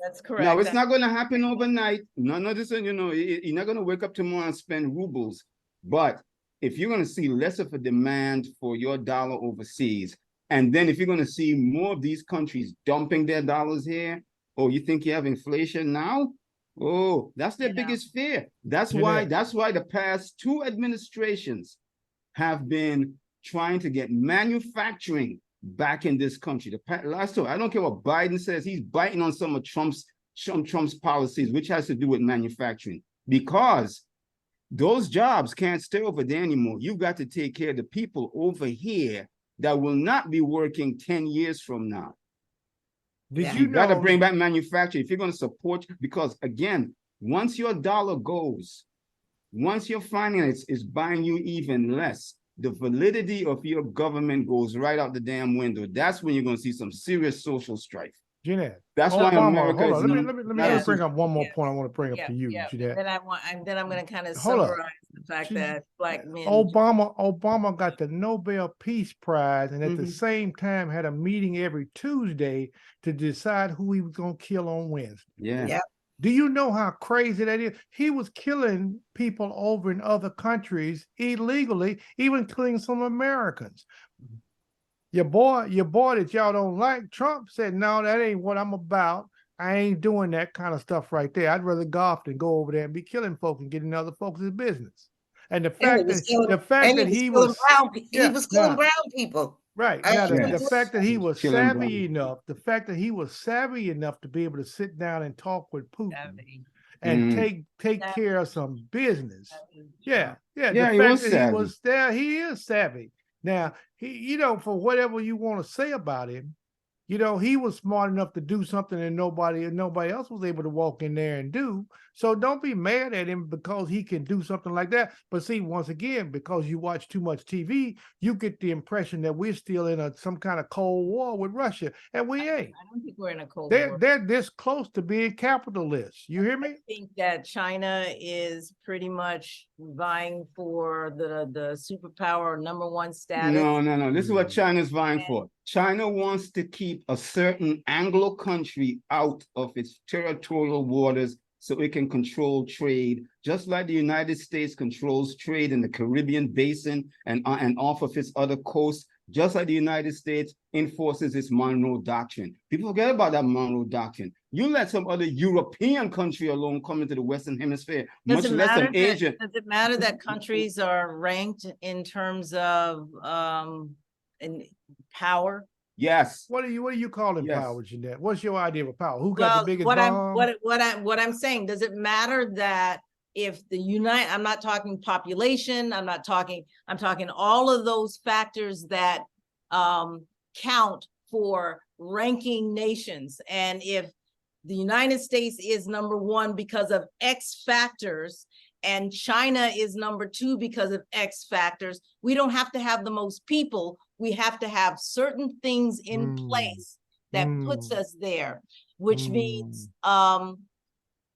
That's correct. now it's not going to happen overnight. None of this, you're not going to wake up tomorrow and spend rubles. But if you're going to see less of a demand for your dollar overseas, and then if you're going to see more of these countries dumping their dollars here, oh, you think you have inflation now? Oh, that's their You know. biggest fear. That's Jeanette. why the past two administrations have been trying to get manufacturing back in this country. Last time, I don't care what Biden says, he's biting on some of Trump's policies, which has to do with manufacturing, because those jobs can't stay over there anymore. You've got to take care of the people over here that will not be working 10 years from now. Did Yeah. you You got to know? bring back manufacturing if you're going to support, because again, once your dollar goes, once your finance is buying you even less, the validity of your government goes right out the damn window. That's when you're going to see some serious social strife. Jeanette. That's why Obama, America hold is on. not- Let me not a bring up one more Yeah. point I want to bring up to you, Jeanette. Then I'm going to kind of Hold up. summarize the fact She- that black men. Obama got the Nobel Peace Prize and at the Mhm. same time had a meeting every Tuesday to decide who he was going to kill on Wednesday. Yeah. Yeah. Do you know how crazy that is? He was killing people over in other countries illegally, even killing some Americans. Your boy that y'all don't like, Trump said, no, that ain't what I'm about. I ain't doing that kind of stuff right there. I'd rather golf than go over there and be killing folk and getting other folks' business. And the fact that he was killing brown people. right I- now, the Yes. fact that he was Killing brown savvy people. enough, the fact that he was savvy enough to be able to sit down and talk with Putin and Mm. take That- care of some business. Yeah, yeah. Yeah, The he fact was that savvy. he was there, he is savvy. Now, he, for whatever you want to say about him, he was smart enough to do something that nobody else was able to walk in there and do. So don't be mad at him because he can do something like that. But see, once again, because you watch too much TV, you get the impression that we're still in some kind of Cold War with Russia, and we ain't. I don't think we're in a Cold They're War. they're this close to being capitalists. You hear I me? think that China is pretty much vying for the superpower #1 status. No. This is what Mm. China's vying for. China wants to keep a certain Anglo country out of its territorial waters so it can control trade, just like the United States controls trade in the Caribbean basin and off of its other coasts, just like the United States enforces its Monroe Doctrine. People forget about that Monroe Doctrine. You let some other European country alone come into the Western Hemisphere, much Does it less matter an Asian. does it matter that countries are ranked in terms of in power? Yes. What do you calling Yes. power, Jeanette? What's your idea of power? Who got the Well, biggest what bomb? what I'm saying, does it matter that if I'm not talking population, I'm talking all of those factors that count for ranking nations. And if the United States is #1 because of X factors, and China is #2 because of X factors, we don't have to have the most people. We have to have certain things in place that puts us there, which means,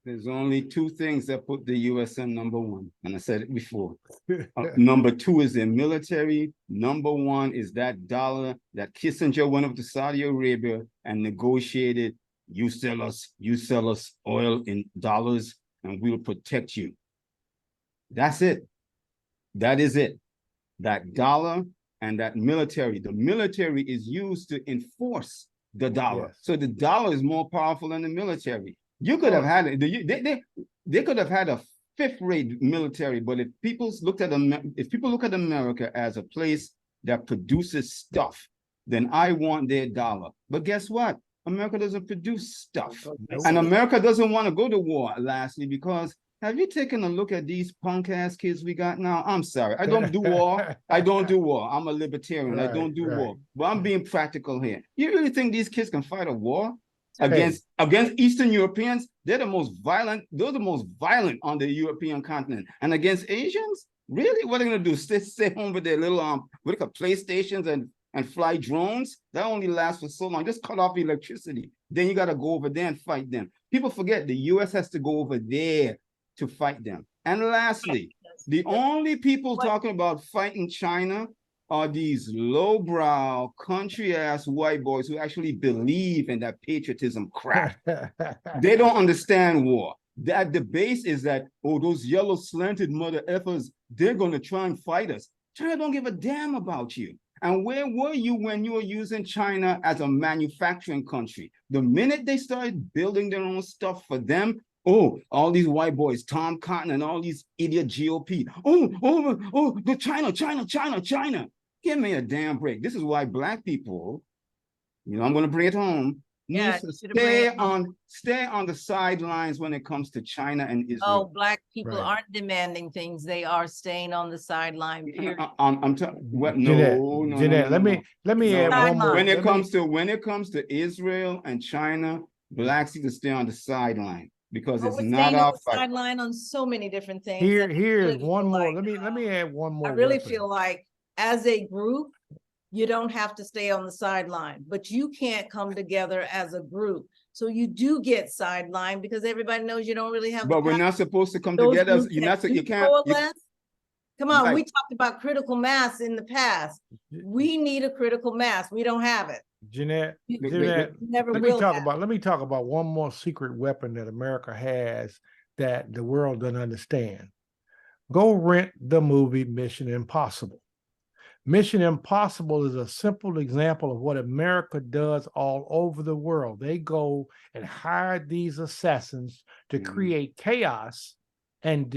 There's only two things that put the USM #1, and I said it before. #2 is their military. #1 is that dollar that Kissinger went up to Saudi Arabia and negotiated. You sell us oil in dollars, and we'll protect you. That's it. That is it. That dollar and that military. The military is used to enforce the dollar. Yes. So the dollar is more powerful than the military. You could have had it. They could have had a fifth-rate military, but if people look at America as a place that produces stuff, then I want their dollar. But guess what? America doesn't produce stuff. And America doesn't want to go to war, lastly, because have you taken a look at these punk ass kids we got now? I'm sorry. I don't do war. I don't do war. I'm a libertarian. I don't do war. But I'm being practical here. You really think these kids can fight a war against Eastern Europeans? They're the most violent. They're the most violent on the European continent. And against Asians? Really? What are they gonna do? Stay home with their little PlayStations and fly drones? That only lasts for so long. Just cut off electricity. Then you gotta go over there and fight them. People forget the US has to go over there to fight them. And lastly, the only people talking about fighting China are these lowbrow, country-ass white boys who actually believe in that patriotism crap. They don't understand war. At the base is that, oh, those yellow slanted mother effers, they're going to try and fight us. China don't give a damn about you. And where were you when you were using China as a manufacturing country? The minute they started building their own stuff for them, oh, all these white boys, Tom Cotton and all these idiot GOP. The China. Give me a damn break. This is why black people, I'm going to bring it home, need to stay on the sidelines when it comes to China and Israel. Oh, black people Right. aren't demanding things. They are staying on the sideline, period. I'm talking. No. Jeanette, let me add one more. When it comes to Israel and China, blacks need to stay on the sideline because it's not our fight. Sideline on so many different things. Here and I is really one feel more. like, Let me add one more. I really weapon. feel like as a group, you don't have to stay on the sideline, but you can't come together as a group. So you do get sidelined because everybody knows you don't really have. But we're not supposed to come Those together. groups You're that not. do You can't. coalesce. Come on, Right. we talked about critical mass in the past. We need a critical mass. We don't have it. Jeanette, You never let me will talk have. about one more secret weapon that America has that the world doesn't understand. Go rent the movie Mission Impossible. Mission Impossible is a simple example of what America does all over the world. They go and hire these assassins to create chaos and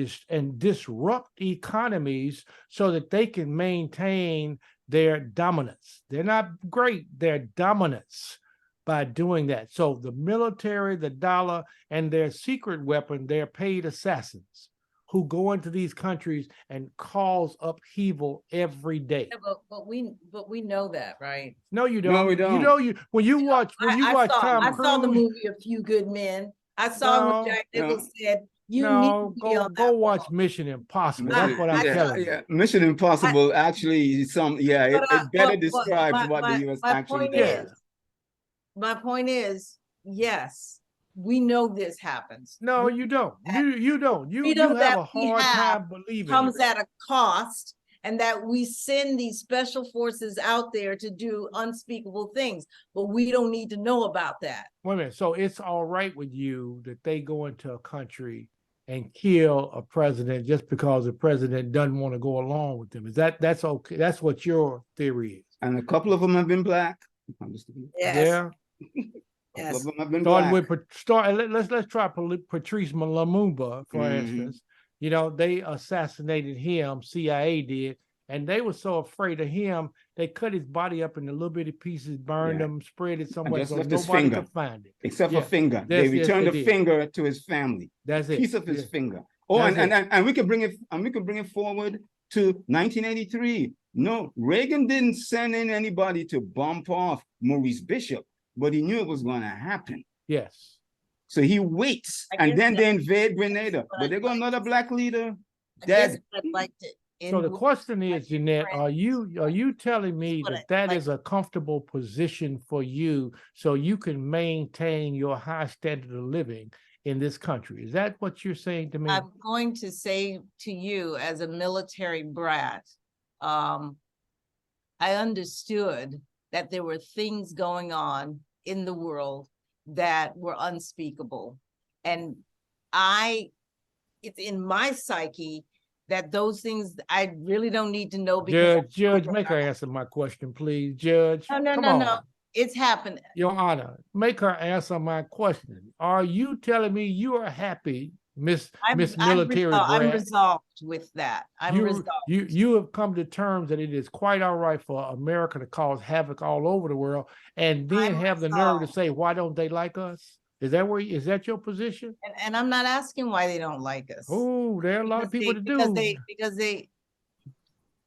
disrupt economies so that they can maintain their dominance. They're not great, their dominance. by doing that. So the military, the dollar, and their secret weapon, they're paid assassins who go into these countries and cause upheaval every day. Yeah, but we know that, right? No, you don't. No, we You don't. know, when you watch Tom I Cruise, saw the movie A Few Good Men. I saw No, when Jack no. Nicholson said, "You no, need to be on go that watch wall." Mission Impossible. That's what I'm I- telling you. Yeah, Mission Impossible actually it better But describes what the US my actually point does. is, my point is, yes, we know this happens. No, you don't. You don't. You Freedom have that a we hard have time believing comes it. at a cost, and that we send these special forces out there to do unspeakable things, but we don't need to know about that. Wait a minute. So it's all right with you that they go into a country and kill a president just because the president doesn't want to go along with them? That's okay? That's what your theory is? And a couple of them have been black. Yes, Yeah. A couple yes. of them have been Starting black. with let's try Patrice Lumumba, for Mhm. instance. You know, they assassinated him, CIA did, and they were so afraid of him, they cut his body up into little bitty pieces, burned Yeah. them, spread it somewhere just so left his nobody finger. could find it. Except Yeah. for finger. They Yes, returned they the did. finger to his family. That's it. Piece of his Yeah. finger. Oh, That's and we can bring it forward to 1983. No, Reagan didn't send in anybody to bump off Maurice Bishop, but he knew it was going to happen. Yes. So he waits, I and guess then that- they invade Grenada. what But I'd they got like another black leader. I guess Dead. I'd like to. So the end with- question is, Jeanette, are you telling me what that I- is a comfortable position for you so you can maintain your high standard of living in this country? Is that what you're saying to me? I'm going to say to you as a military brat, I understood that there were things going on in the world that were unspeakable. And it's in my psyche that those things I really don't need to know because Judge, make her answer my question, please. Judge, No, come no, on. no. It's happened. Your Honor, make her answer my question. Are you telling me you are happy, Miss Military I'm Brat? resolved with that. I'm resolved. You have come to terms that it is quite all right for America to cause havoc all over the world, and then I'm have the nerve to resolved. say, why don't they like us? Is that your position? And I'm not asking why they don't like us. Oh, there are a lot of people that do. Because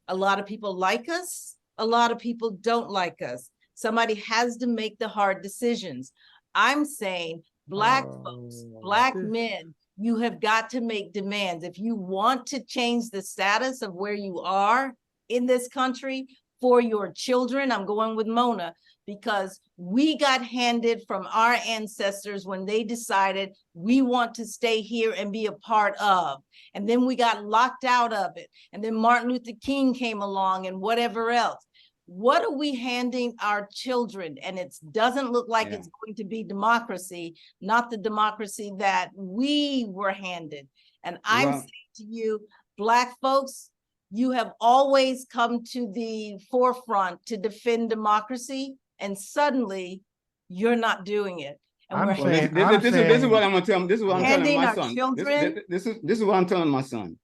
a lot of people like us, a lot of people don't like us. Somebody has to make the hard decisions. I'm saying black folks, Oh, black this- men, you have got to make demands. If you want to change the status of where you are in this country for your children, I'm going with Mona, because we got handed from our ancestors when they decided we want to stay here and be a part of. And then we got locked out of it. And then Martin Luther King came along and whatever else. What are we handing our children? And it doesn't look like it's going to be democracy, not the democracy that we were handed. And I'm Well- saying to you, Black folks, you have always come to the forefront to defend democracy, and suddenly you're not doing it. And I'm we're saying- This is what I'm gonna tell him. This is what I'm telling Handing my our son. children- This is what I'm telling my son.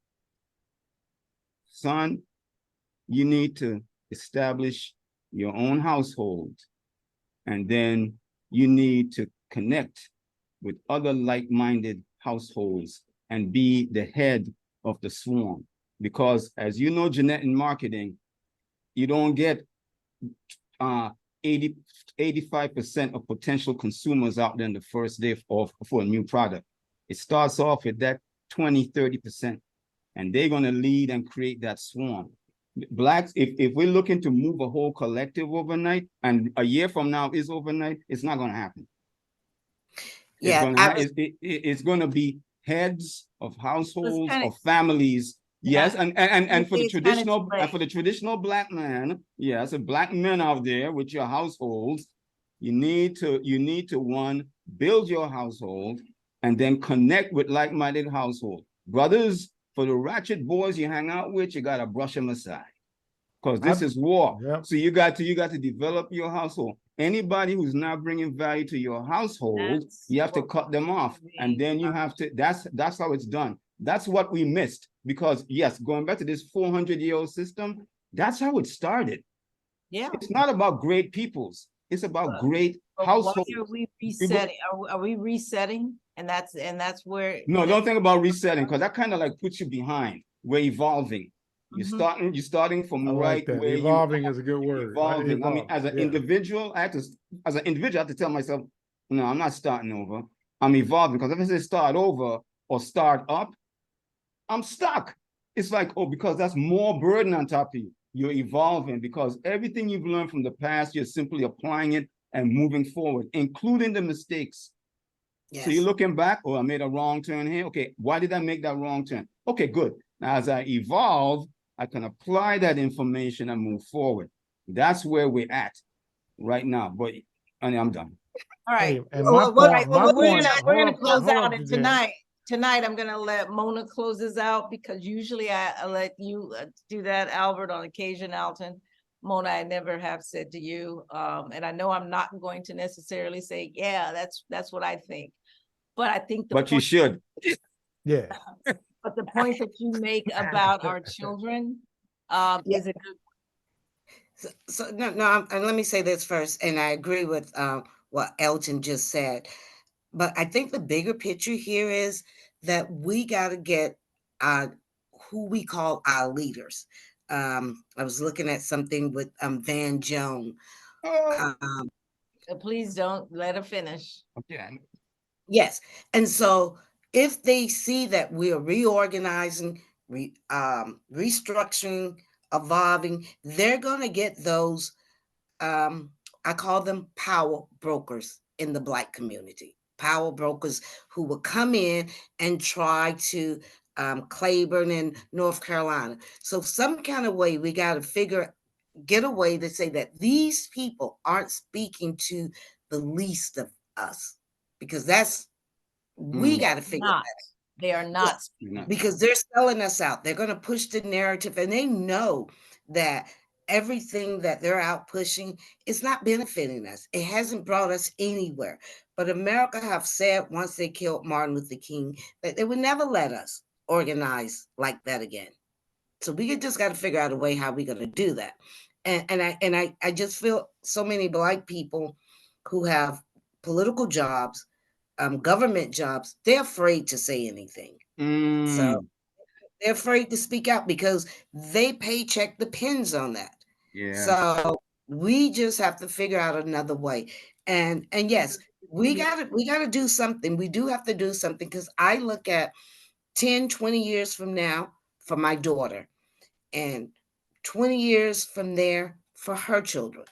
Son, you need to establish your own household, and then you need to connect with other like-minded households and be the head of the swarm. Because as you know, Jeanette, in marketing, you don't get 85% of potential consumers out there in the first day for a new product. It starts off with that 20-30%, and they're going to lead and create that swarm. Blacks, if we're looking to move a whole collective overnight, and a year from now is overnight, it's not going to happen. Yeah, It's going to be heads of households, kinda- of families. Yes, Yeah. and for the It's kinda traditional too late. and for the traditional black man, yes, a black men out there with your households, you need to one, build your household, and then connect with like-minded household. Brothers, for the ratchet boys you hang out with, you gotta brush them aside. Because this is war. Yep. So you got to develop your household. Anybody who's not bringing value to your household, That's you have to what cut them off. we And then you have to, that's how it's done. That's what we missed. Because yes, going back to this 400-year-old system, that's how it started. Yeah. It's not about great peoples. It's about great But household. why are we resetting? Are we resetting? And that's where. No, don't think about resetting, because that kind of like puts you behind. We're evolving. Mhm. You're starting from I right like that. where you Evolving are. is a good word. Evolving. I mean, as an Yeah. individual, I have to tell myself, no, I'm not starting over. I'm evolving, because if I say start over or start up, I'm stuck. It's like, oh, because that's more burden on top of you. You're evolving because everything you've learned from the past, you're simply applying it and moving forward, including the mistakes. So you're Yes. looking back, oh, I made a wrong turn here. Okay, why did I make that wrong turn? Okay, good. Now, as I evolve, I can apply that information and move forward. That's where we're at right now. But I'm done. All right. Hey, and Well, my point, Well, my we're point, we're hold gonna up, close hold out up, and Jeanette. tonight I'm gonna let Mona close this out because usually I let you do that, Albert, on occasion, Alton. Mona, I never have said to you, and I know I'm not going to necessarily say, yeah, that's what I think. But I think But you should. Yeah. but the point that you make about our children Yeah. is a good. So and let me say this first, and I agree with what Elton just said. But I think the bigger picture here is that we got to get who we call our leaders. I was looking at something with Van Joan. Oh, Please don't let her finish. okay. Yes, and so if they see that we are reorganizing, restructuring, evolving, they're going to get those. I call them power brokers in the Black community. Power brokers who will come in and try to Claiborne and North Carolina. So some kind of way we got to get a way to say that these people aren't speaking to the least of us, because we got to figure Not. that. They are not. Because they're selling us out. They're going to push the narrative, and they know that everything that they're out pushing is not benefiting us. It hasn't brought us anywhere. But America have said once they killed Martin Luther King that they would never let us organize like that again. So we just got to figure out a way how we're going to do that. And I just feel so many Black people who have political jobs, government jobs, they're afraid to say anything. So they're afraid to speak out because they paycheck depends on that. Yeah. So we just have to figure out another way. And yes, we gotta do something. We do have to do something, because I look at 10, 20 years from now for my daughter, and 20 years from there for her children.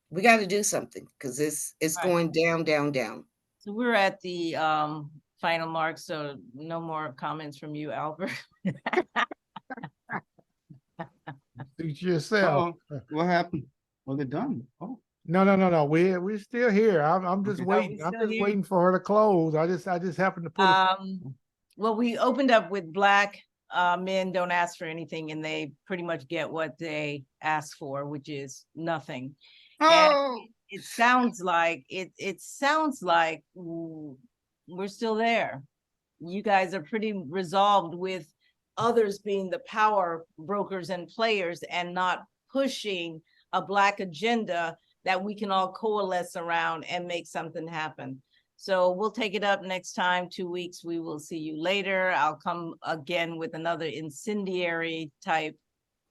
We got to do something, because it's Right. going down, down, down. So we're at the final mark, so no more comments from you, Albert. Suit yourself. What happened? Well, they're done. Oh, No. We're still here. I'm just Okay. waiting. we I'm still just here? waiting for her to close. I just happened to put Well, we opened up with Black men don't ask for anything, and they pretty much get what they ask for, which is nothing. oh. It sounds like we're still there. You guys are pretty resolved with others being the power brokers and players and not pushing a Black agenda that we can all coalesce around and make something happen. So we'll take it up next time, 2 weeks. We will see you later. I'll come again with another incendiary type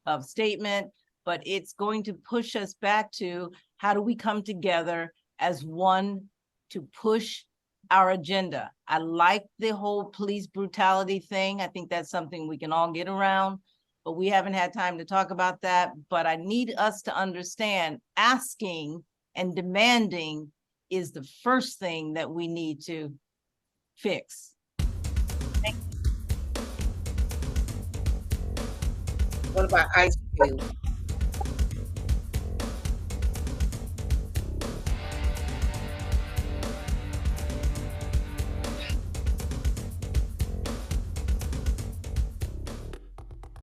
of statement, but it's going to push us back to how do we come together as one to push our agenda. I like the whole police brutality thing. I think that's something we can all get around, but we haven't had time to talk about that. But I need us to understand asking and demanding is the first thing that we need to fix. What about ice cream?